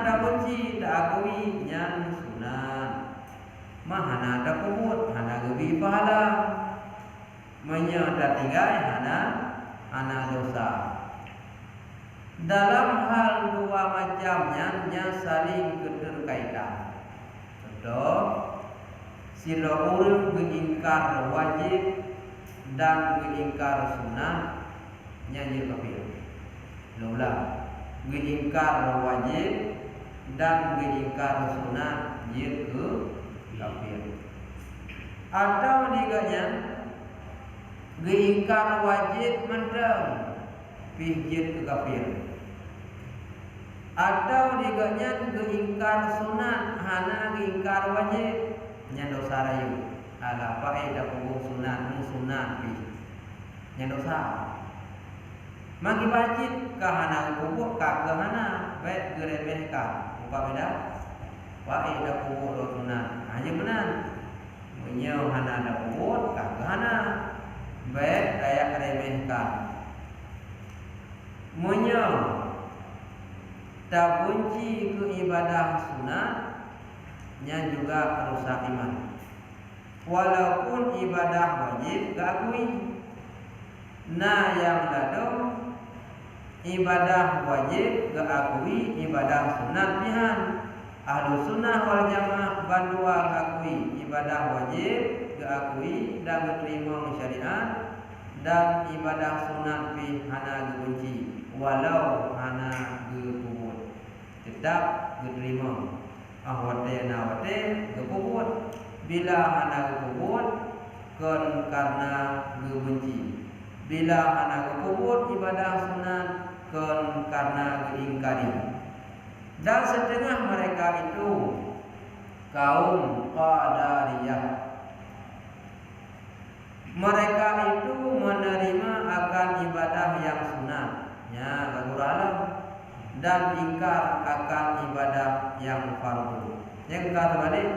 Speaker 1: dah benci, tak akui yang sunat. Mahana ada kubut, hana gebi pahala. Menyata tinggal hana dosa. Dalam hal dua macamnya saling keterkaitan. Contoh, sila orang mengingkar wajib dan mengingkar sunat, nyanyi kafir. Ulang, mengingkar wajib dan mengingkar sunat, dia kafir. Atau diganya mengingkar wajib mentang pijit kafir. Atau diganya mengingkar sunat hana mengingkar wajib nya dosa rayu. Ala faedah pokok sunat pi nya dosa. Magi wajib kahana pokok kahana baik geremehkan. Muka beda. Faedah pokok sunat hanya benar. Menyau hana ada pokok kahana baik daya remehkan. Menyau tak benci ke ibadah sunat nya juga rusak iman. Walaupun ibadah wajib diakui. Nah yang ladong ibadah wajib diakui, ibadah sunat pihan. Ahlu sunnah wal jamaah bandua diakui ibadah wajib diakui dan diterima syariat, dan ibadah sunat pi hana dibenci walau hana dikubur tetap diterima. Ahwate nawate dikubur bila hana dikubur karena dibenci. Bila hana dikubur ibadah sunat karena diingkari. Dan setengah mereka itu kaum Qadariyah. Mereka itu menerima akan ibadah yang sunat, ya lagu alam, dan ingkar akan ibadah yang fardu. Yang kata balik,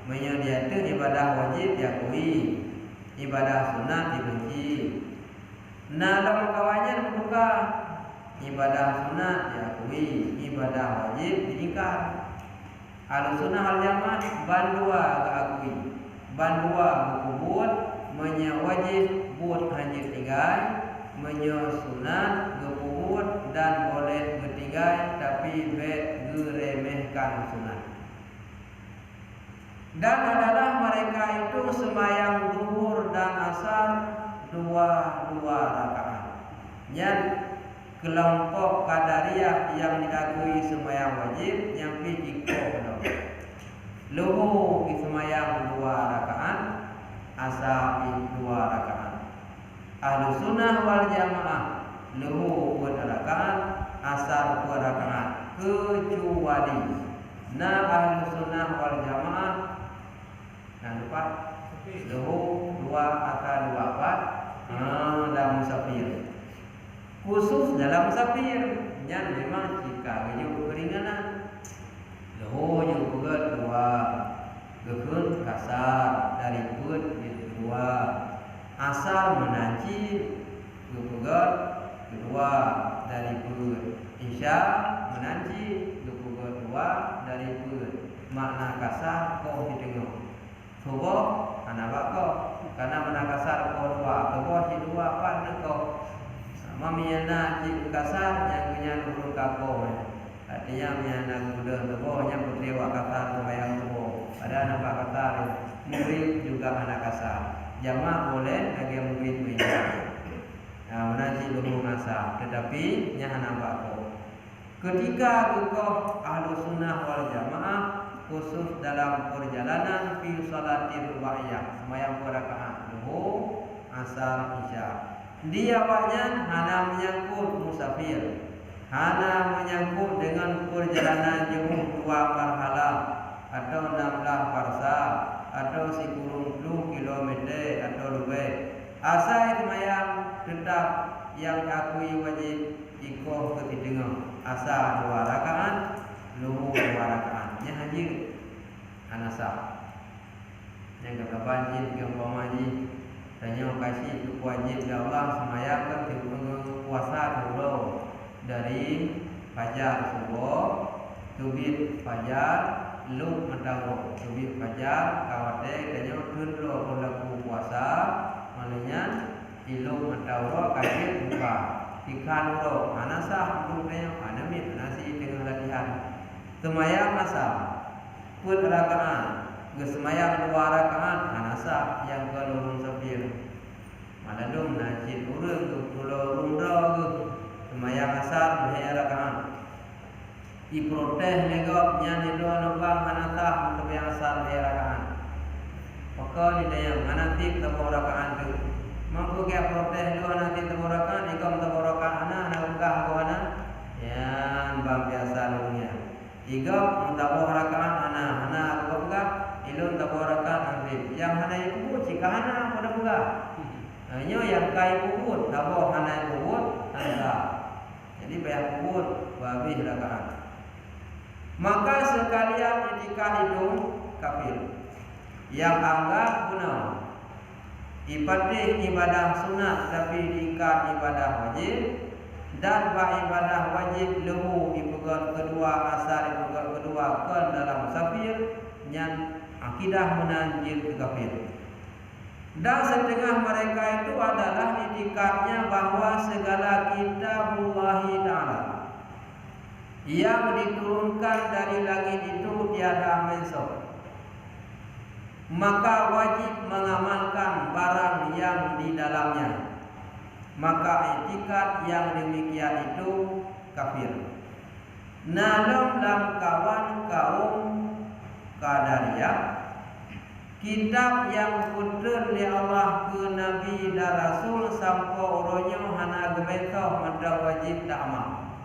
Speaker 1: menyediakan ibadah wajib diakui, ibadah sunat dibenci. Nah, dalam kawannya membuka ibadah sunat diakui, ibadah wajib diingkar. Ahlussunnah wal jamaah bandua diakui, bandua kubur menyawajib buat hanya tigai, sunat kubur dan boleh bertigai tapi geremehkan sunat. Dan adalah mereka itu semayang zuhur dan asar dua rakaat. Yang kelompok Qadariyah yang diakui semayang wajib yang pi iko luhu ismayang 2 rakaat, asar 2 rakaat. Ahlu sunnah wal jamaah luhu 4 rakaat, asar 2 rakaat. Kecuali ahlu sunnah wal jamaah jangan lupa luhu 2 asar 2 dalam musafir. Khusus dalam musafir yang memang jika keju keringanan luhu juga 2 gekun kasar dari put 2 asal menanci juga 2 dari put isya menanci juga 2 dari put makna kasar kau ditengok subuh anak bako karena makna kasar kau 2 subuh si 2 apa kau mamiana si kasar yang punya urut kako artinya miana kuda subuhnya putri wa kasar sembahyang subuh ada nampak kasar murid juga anak kasar jamaah boleh bagi murid punya menaji luhur masa tetapi nya nampak kau ketika engkau ahlu sunnah wal jamaah khusus dalam perjalanan fi salatil wa'iyah sembahyang 2 rakaat luhur asar isya dia awaknya hana menyangkut musafir, hana menyangkut dengan perjalanan jauh 2 marhala atau 16 parsa atau 10 kilometer atau lebih. Asal semayang tetap yang akui wajib ikoh ketidengah. Asal 2 rakaat, luhur 2 rakaat. Nya haji anasa. Yang kata banjir yang pamaji tanya kasih wajib Allah semayang ke puasa dulu dari fajar subuh tubit fajar lu mentahu tubit fajar kawate tanya dulu berlaku puasa maknanya ilu mentahu kasih buka ikan dulu anasa untuk tanya anamit nasi dengan latihan semayang masa pun rakaat gesemayang 2 rakaat anasa yang kelurung safir maladum najid urang tu pulau rundra tu semayang asar 2 rakaat diprotes negop nya ni doa nopang anasa semayang asar 2 rakaat maka ni dayang anatip 3 rakaat tu mampu ke protes doa nanti 3 rakaat ikam 3 rakaat ana ukah ko ana yan bang biasa dunia igap mutaboh rakaat ana aku buka ilun taborakan nanti yang hana ikut jika hana pada buka hanya yang kai kubur taboh hana kubur anda jadi bayar kubur babi rakaat maka sekalian itikad itu kafir yang anggap guna ibadah sunat tapi diikat ibadah wajib dan ibadah wajib lehu ibadah kedua asal ibadah kedua kan dalam musafir yang akidah menanjil kafir. Dan setengah mereka itu adalah itikadnya bahwa segala kitabullah ta'ala yang diturunkan dari langit itu tiada mensok. Maka wajib mengamalkan barang yang di dalamnya. Maka itikad yang demikian itu kafir. Dalam kawan kaum Qadariyah kitab yang putra oleh Allah ke Nabi dan Rasul sampai orangnya hana gebetoh maka wajib tak amal.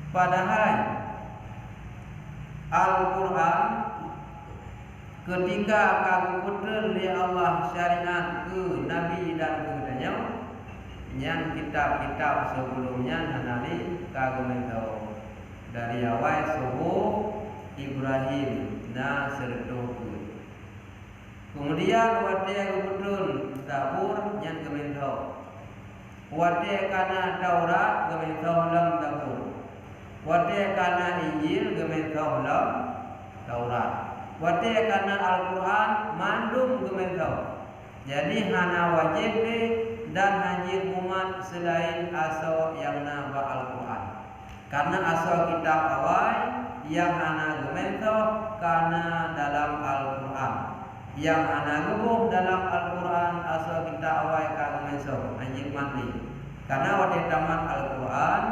Speaker 1: Padahal Al-Quran ketika kamu putra oleh Allah syariat ke Nabi dan kemudiannya yang kitab-kitab sebelumnya hanali kagumento dari awal subuh Ibrahim na sertoku. Kemudian wate kebetul Zabur yang kementau. Wate kana Taurat kementau dalam Zabur. Wate kana Injil kementau dalam Taurat. Wate kana Al-Quran mandum kementau. Jadi hana wajib dan hajir umat selain asal yang naba Al-Quran. Karena asal kitab awal yang ana gemento karena dalam Al-Quran yang ana gebuh dalam Al-Quran asal kita awal ka gemento anjing mati karena wate tamat Al-Quran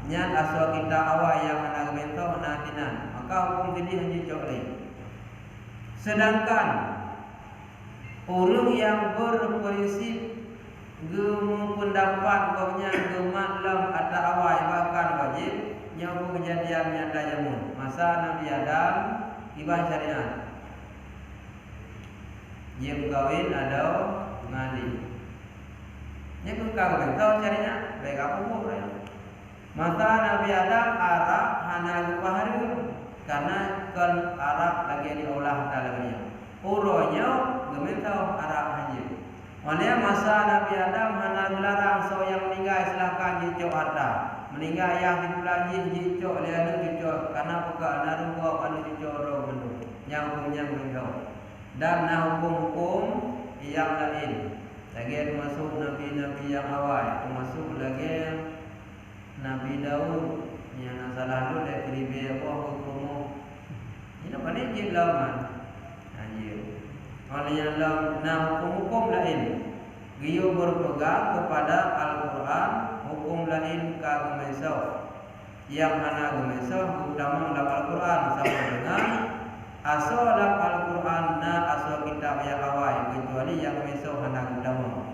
Speaker 1: nyan asal kita awal yang ana gemento natinan maka hukum jadi anjing cokli Sedangkan orang yang berprinsip gemu pendapat kaunya gemalam atau awal bahkan wajib nyawa kejadian nyata jamu masa Nabi Adam ibah syariat dia berkahwin atau ngadi nya kawin tahu syariat baik apa pun ya. Masa Nabi Adam arak hana bahari karena kan arak lagi diolah dalamnya uronya gementau arak haji. Oleh masa Nabi Adam hana dilarang so yang meninggal silahkan jicok harta. Meninggal yang dipelaji jicok liadu jicok karena buka narugo anu jicok ro mendu. Yang punya meninggal. Dan hukum-hukum yang lain. Lagi masuk nabi-nabi yang awal, masuk lagi Nabi Daud yang salah tu dia kribe apa hukum. Ini apa ni jilauman. Oleh yang hukum-hukum lain Giyo berpegang kepada Al-Quran hukum lain kagumesau yang mana gumesau utama dalam Al-Quran sama dengan asal dalam Al-Quran asal kitab yang awal kecuali yang gumesau hana utama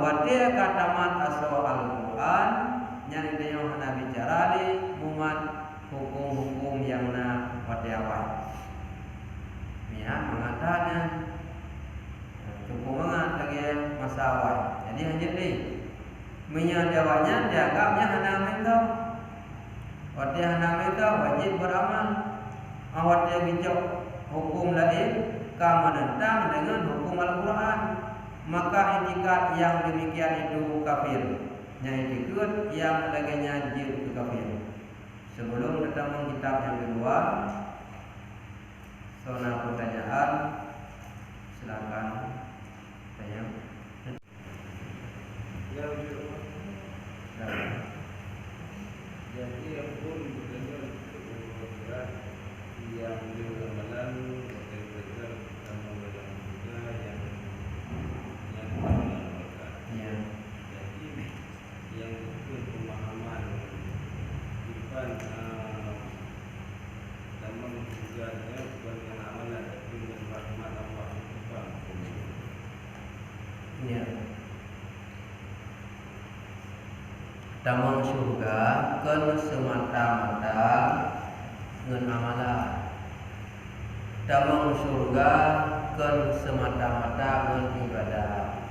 Speaker 1: watia kataman asal Al-Quran yang dia hana bicara li umat hukum-hukum yang watia awal mengatakan cukup mengat lagi masa awal. Jadi hanya ni menyadawanya dianggapnya hana mentau. Waktu hana mentau wajib beramal. Waktu bincang hukum lain kau menentang dengan hukum Al-Quran. Maka etikat yang demikian itu kafir. Yang etikat yang laginya jil kafir. Sebelum datang kitab yang kedua, soal pertanyaan silakan.
Speaker 2: Jadi yang pun dengan berat yang diramalan belajar sama dalam juga yang
Speaker 1: ya.
Speaker 2: Jadi yang itu pemahaman bukan dalam juga bukan dengan amalan tapi dengan rahmat Allah bukan.
Speaker 1: Ya. Damang surga kan semata-mata ngen amalan. Damang surga kan semata-mata ngen ibadah.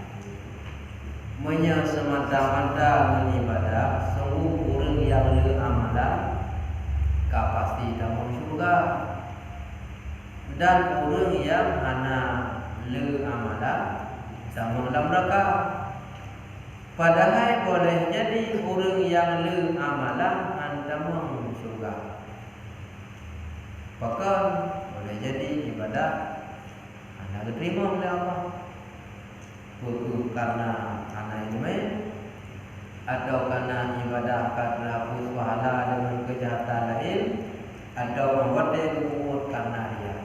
Speaker 1: Menya semata-mata ngen ibadah, semua orang yang le amalan pasti damang surga. Dan orang yang hana le amalan damang dalam neraka. Padahal boleh jadi orang yang le amalan antamang surga. Bahkan boleh jadi ibadah anda diterima oleh Allah. Bukan karena ilmu atau karena ibadah karena pahala dengan kejahatan lain atau membuat dia berumur karena dia.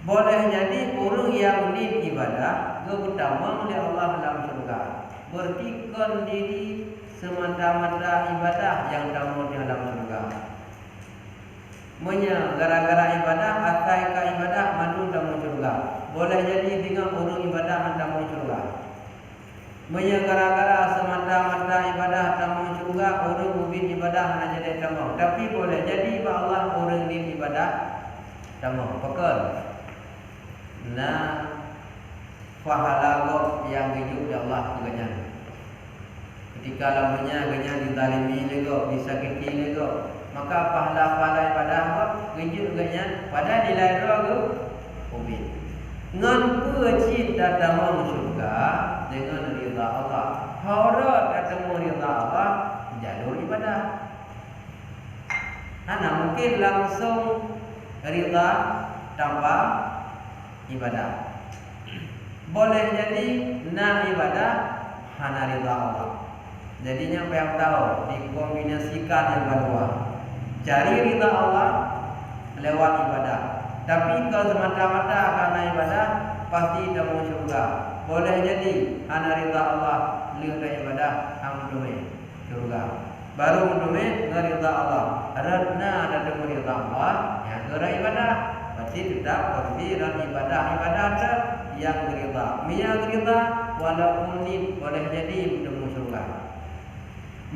Speaker 1: Boleh jadi orang yang di ibadah keutamaan oleh Allah dalam surga. Bertikon diri semata-mata ibadah yang tamu di dalam surga. Menya gara-gara ibadah atai ka ibadah mandu dalam surga. Boleh jadi dengan orang ibadah dalam surga. Menya gara-gara semata-mata ibadah dalam surga orang mubin ibadah hanya jadi tamu. Tapi boleh jadi Allah orang di ibadah tamu. Pekal. Pahala kau yang hidup di Allah juga. Ketika lamanya ganya ditalimi lego, disakiti lego, maka pahala-pahala ibadah kau hidup ganya pada nilai roh ubin. Ngan pecit datang surga dengan ridha Allah. Harap datang ridha Allah jalur ibadah. Mungkin langsung ridha tanpa ibadah. Boleh jadi ibadah hana ridha Allah. Jadinya apa yang tahu dikombinasikan yang kedua. Cari ridha Allah lewat ibadah. Tapi kalau semata-mata karena ibadah pasti temu surga. Boleh jadi hana ridha Allah lewat ibadah amdume surga. Baru amdume ridha Allah. Radna ada temu ridha Allah yang gerak ibadah. berarti tetap berfiran ibadah ada yang ridha. Mia ridha walaupun ni boleh jadi bertemu surga.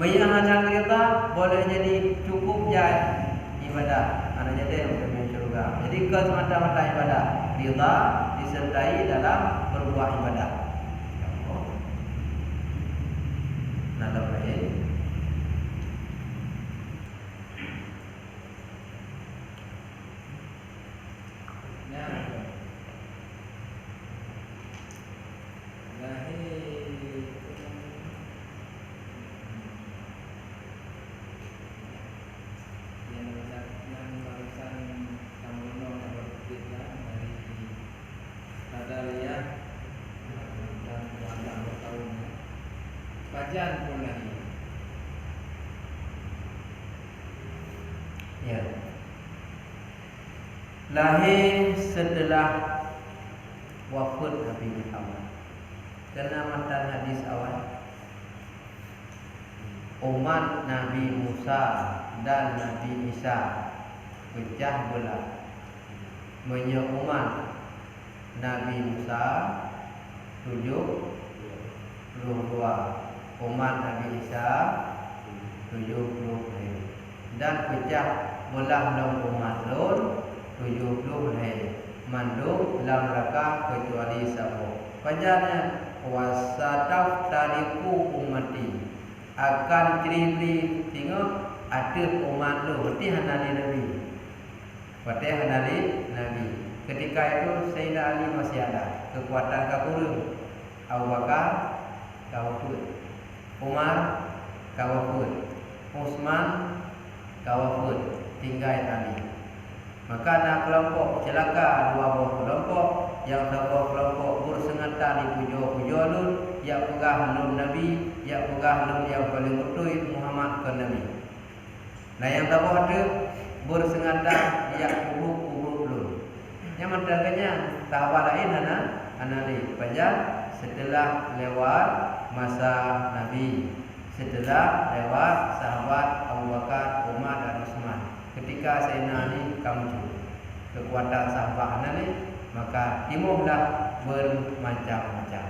Speaker 1: Mia hanya ridha boleh jadi cukup jai ibadah, ada jadi bertemu surga. Jadi ke semata-mata ibadah ridha disertai dalam berbuat ibadah. Nada lain.
Speaker 3: Bacaan pun lagi.
Speaker 1: Ya. Lahir setelah wafat Nabi Muhammad. Karena matan hadis awal, umat Nabi Musa dan Nabi Isa pecah belah. Umat Nabi Musa 72, umat Nabi Isa 70, dan pecah belah dalam umat Lut 70 manduk dalam raka kecuali sabo. Panjangnya wasataf tariku umati akan ciri tengok ada umat Lut berarti hanali Nabi. Berarti hanali Nabi. Ketika itu Sayyidina Ali masih ada, kekuatan kakurung. Abu Bakar kawafud, Umar kawafud, Utsman kawafud, tinggal Ali. Maka ada kelompok celaka, dua buah kelompok. Yang satu kelompok bersengata di puja-puja Lut, yang pegah Lut Nabi, yang pegah Lut yang paling betul Muhammad ke Nabi. Nah yang tahu ada bersengata yang urut Lut. Yang mendatangnya tahap lain anali panjang setelah lewat masa Nabi, setelah lewat sahabat Abu Bakar, Umar dan Utsman. Ketika Sayyidina Ali kamju kekuatan sahabat Nabi, maka timbullah bermacam-macam.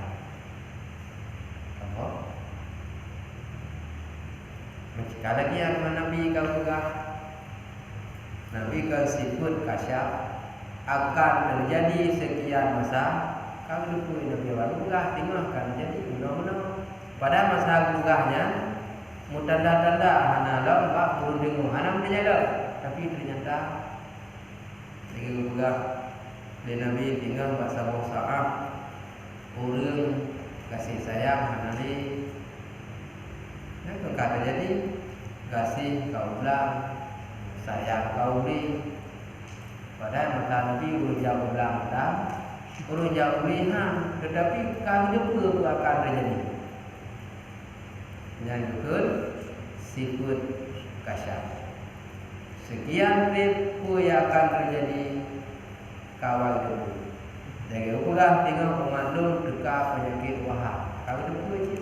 Speaker 1: Sekali lagi yang Nabi kau juga, Nabi kau sifat kasyaf akan terjadi sekian masa. Kau lupa Nabi Walulah tengah akan jadi undang-undang. Pada masa gugahnya mutanda-tanda hana lam bak burung dengung hana menjadi, tapi ternyata lagi gugah di Nabi tinggal bahasa Sa'ab urang kasih sayang hana ni. Nah, kalau jadi kasih kau ulang, sayang kau ni. Padahal masa Nabi urang jauh ulang dah, urang jauh lihat, tetapi kau jumpa akan terjadi. Yang betul sifat kasyaf. Sekian tipu yang akan terjadi kawal dulu. Jadi ulah tengok pemandul dekat penyakit wahab. Kau jumpa je.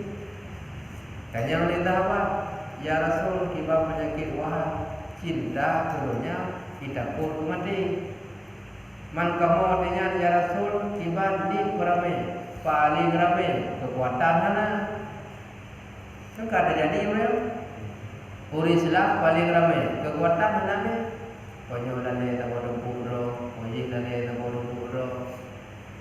Speaker 1: Kanya wanita apa? Ya Rasul kibar penyakit wahab. Cinta turunnya kita pun mati. Man kamu dengan ya Rasul kibar di ramai, paling ramai kekuatan mana? Kan ada jadi orang Uri Islam paling ramai kekuatan mana? Konyo dane tabodo puro, oji dane tabodo puro,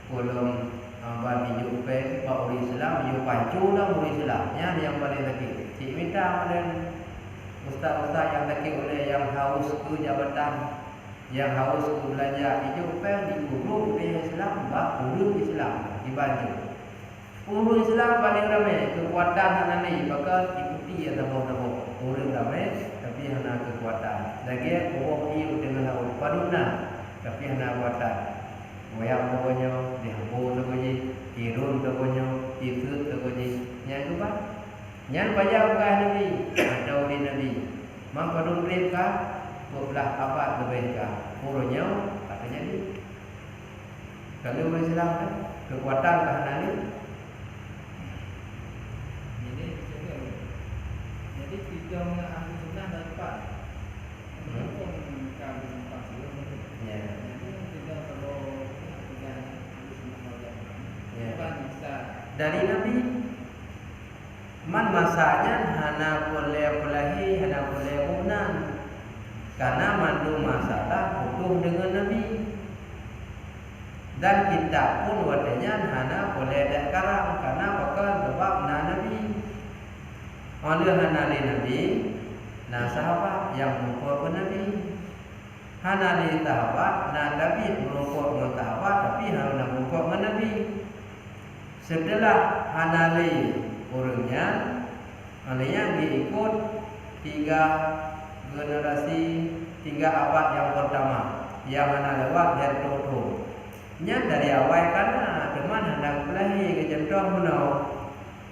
Speaker 1: kolom amba bijuk pe, pak Uri Islam, yo pancu lah Uri Islamnya yang paling lagi. Cik minta dan ustaz-ustaz yang lagi oleh yang haus ke jabatan, yang haus ke belajar, itu pe diguru oleh Islam, bak guru Islam dibantu. Guru Islam paling ramai kekuatan hana ni, maka ikuti ya tabodo orang ramai. Tapi hana kekuatan. Lagi orang ini dengan orang paduna, tapi hana kekuatan. Moyang tokonya, dihambu tokonya, tirun tokonya, ikut tokonya. Yang itu pak, yang pajak bukan Nabi, atau di Nabi. Mak padun mereka, belah apa lebih kah? Purunya, katanya ni. Kalau orang Islam kan, kekuatan hana ni.
Speaker 3: Jadi kita mengambil sunnah dan tepat. Walaupun kami empat sebelum itu.
Speaker 1: Ya.
Speaker 3: Jadi
Speaker 1: dari Nabi. Man masanya hana boleh pelahi, hana boleh bunan. Karena mandu masalah hukum dengan Nabi. Dan kita pun wadanya hana boleh dak karang karena bakal sebab Nabi. Oleh hana Nabi, nah sahabat yang mengikut Nabi. Hana li sahabat, nah Nabi mengikut dengan sahabat tapi hana mengikut dengan Nabi. Setelah hana li orangnya, olehnya diikut 3 generasi, 3 abad yang pertama yang hana lewat dari Toto. Nya dari awal karena teman hendak belahi ke jentong menau.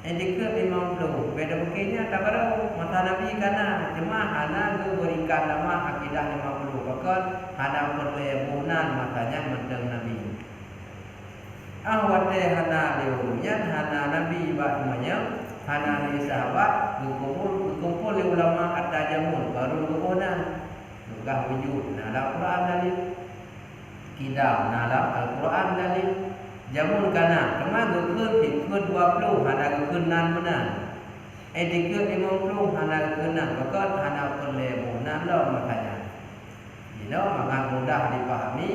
Speaker 1: Indikut 50 beda begini tak baru mata Nabi karena cuma hana berikan nama akidah 50 bahkan hana perlebunan makanya mendeng Nabi. Awate hana leunya hana Nabi bakmanya hana li sahabat berkumpul ulama kata jamun baru kemudian juga wujud dalam Quran dalil kita dalam Al-Quran dalil jamun kana kema gekeun dikeun 20 hana gekeun nan benar dikeun 50 hana gekeun bahkan hana perlebunan lo makanya dino maka mudah dipahami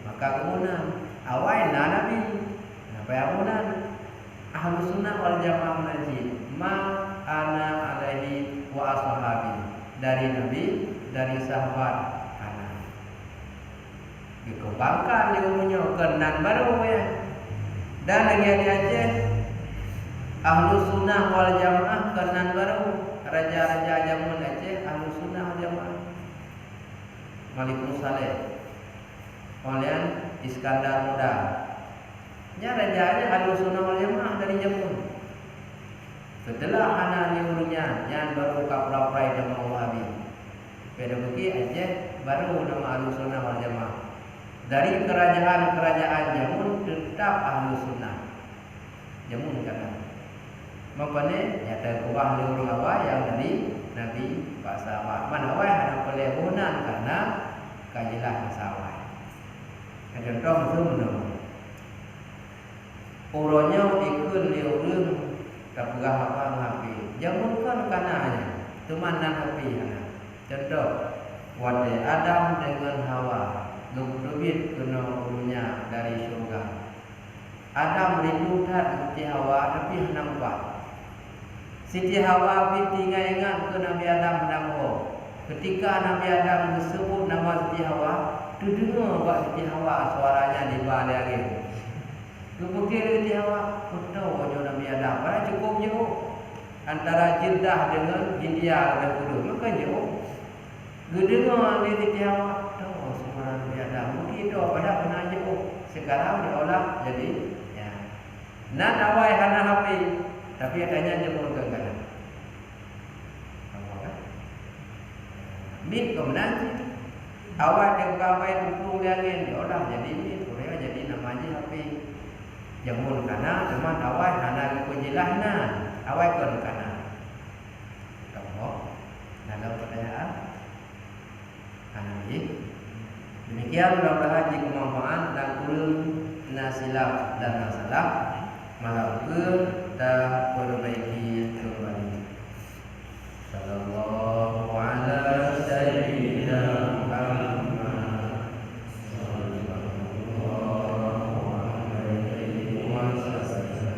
Speaker 1: maka kemudian awal Nabi apa kemudian Ahlus Sunnah wal Jamaah menajid ma ana alaihi wa ashabi dari Nabi dari sahabat ana dikembangkan di umumnya kenan baru ya. Dan lagi ada aja Ahlus Sunnah wal Jamaah kenan baru raja-raja zaman Aceh Ahlus Sunnah wal Jamaah Malik Saleh oleh Iskandar Muda. Nya raja-raja Ahlus Sunnah wal Jamaah dari Jamun. Setelah anak liurnya yang baru kapra-prai nama Wahabi. Pada bagi Aceh baru nama Ahlus Sunnah wal Jamaah. Dari kerajaan-kerajaan Jamun tetap Ahlus Sunnah. Jamun kata. Makanya nyata kubah liur awal yang dari Nabi Pak Sahabat. Mana awal ada pelebunan karena kajilah masalah. Contoh semua. Uronya ikut liurung tak pegah apa ngapi. Jamun kan kananya. Tumanan api. Contoh. Wadai Adam dengan Hawa. Lubit kena urunya dari surga. Adam rindu tak Siti Hawa tapi nampak. Siti Hawa binti ingat ke Nabi Adam nampak. Ketika Nabi Adam disebut nama Siti Hawa, terdengar buat Siti Hawa suaranya di balik angin. Kemudian Siti Hawa, tahu wajah Nabi Adam. Karena cukup jauh antara Jeddah dengan India lebih dulu. Maka jauh. Gedengar Siti Hawa. Nabi Adam mungkin itu pada pernah jauh sekarang diolah jadi ya. Nan awal hana HP tapi adanya jemur ke kanan. Kamu kan? Mit kemudian awal dikawai untuk liangin diolah jadi mit, Korea jadi namanya HP jemur kanan cuman awal hana kejilahna awal ke kanan. Kamu ada pertanyaan? Hana demikian mudah-mudahan jika bermanfaat dan ulun nasilaf dan nasalah malam kita perbaiki kembali. Sallallahu ala sayyidina Muhammad sallallahu alaihi wasallam.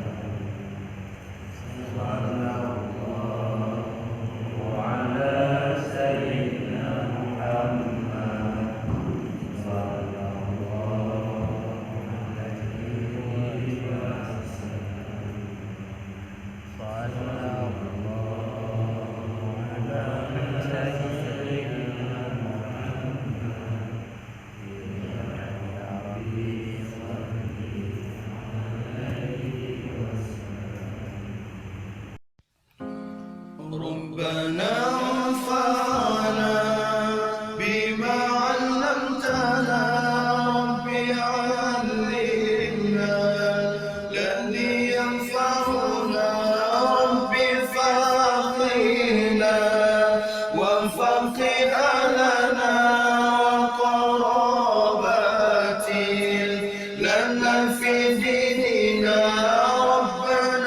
Speaker 1: Sallallahu ala sayyidina Muhammad
Speaker 4: ربنا انفعنا بما علمتنا ربي علمنا الذي ينفعنا ربي فقهنا وفقه لنا وقرابات لنا في ديننا ربنا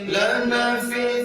Speaker 4: لنا في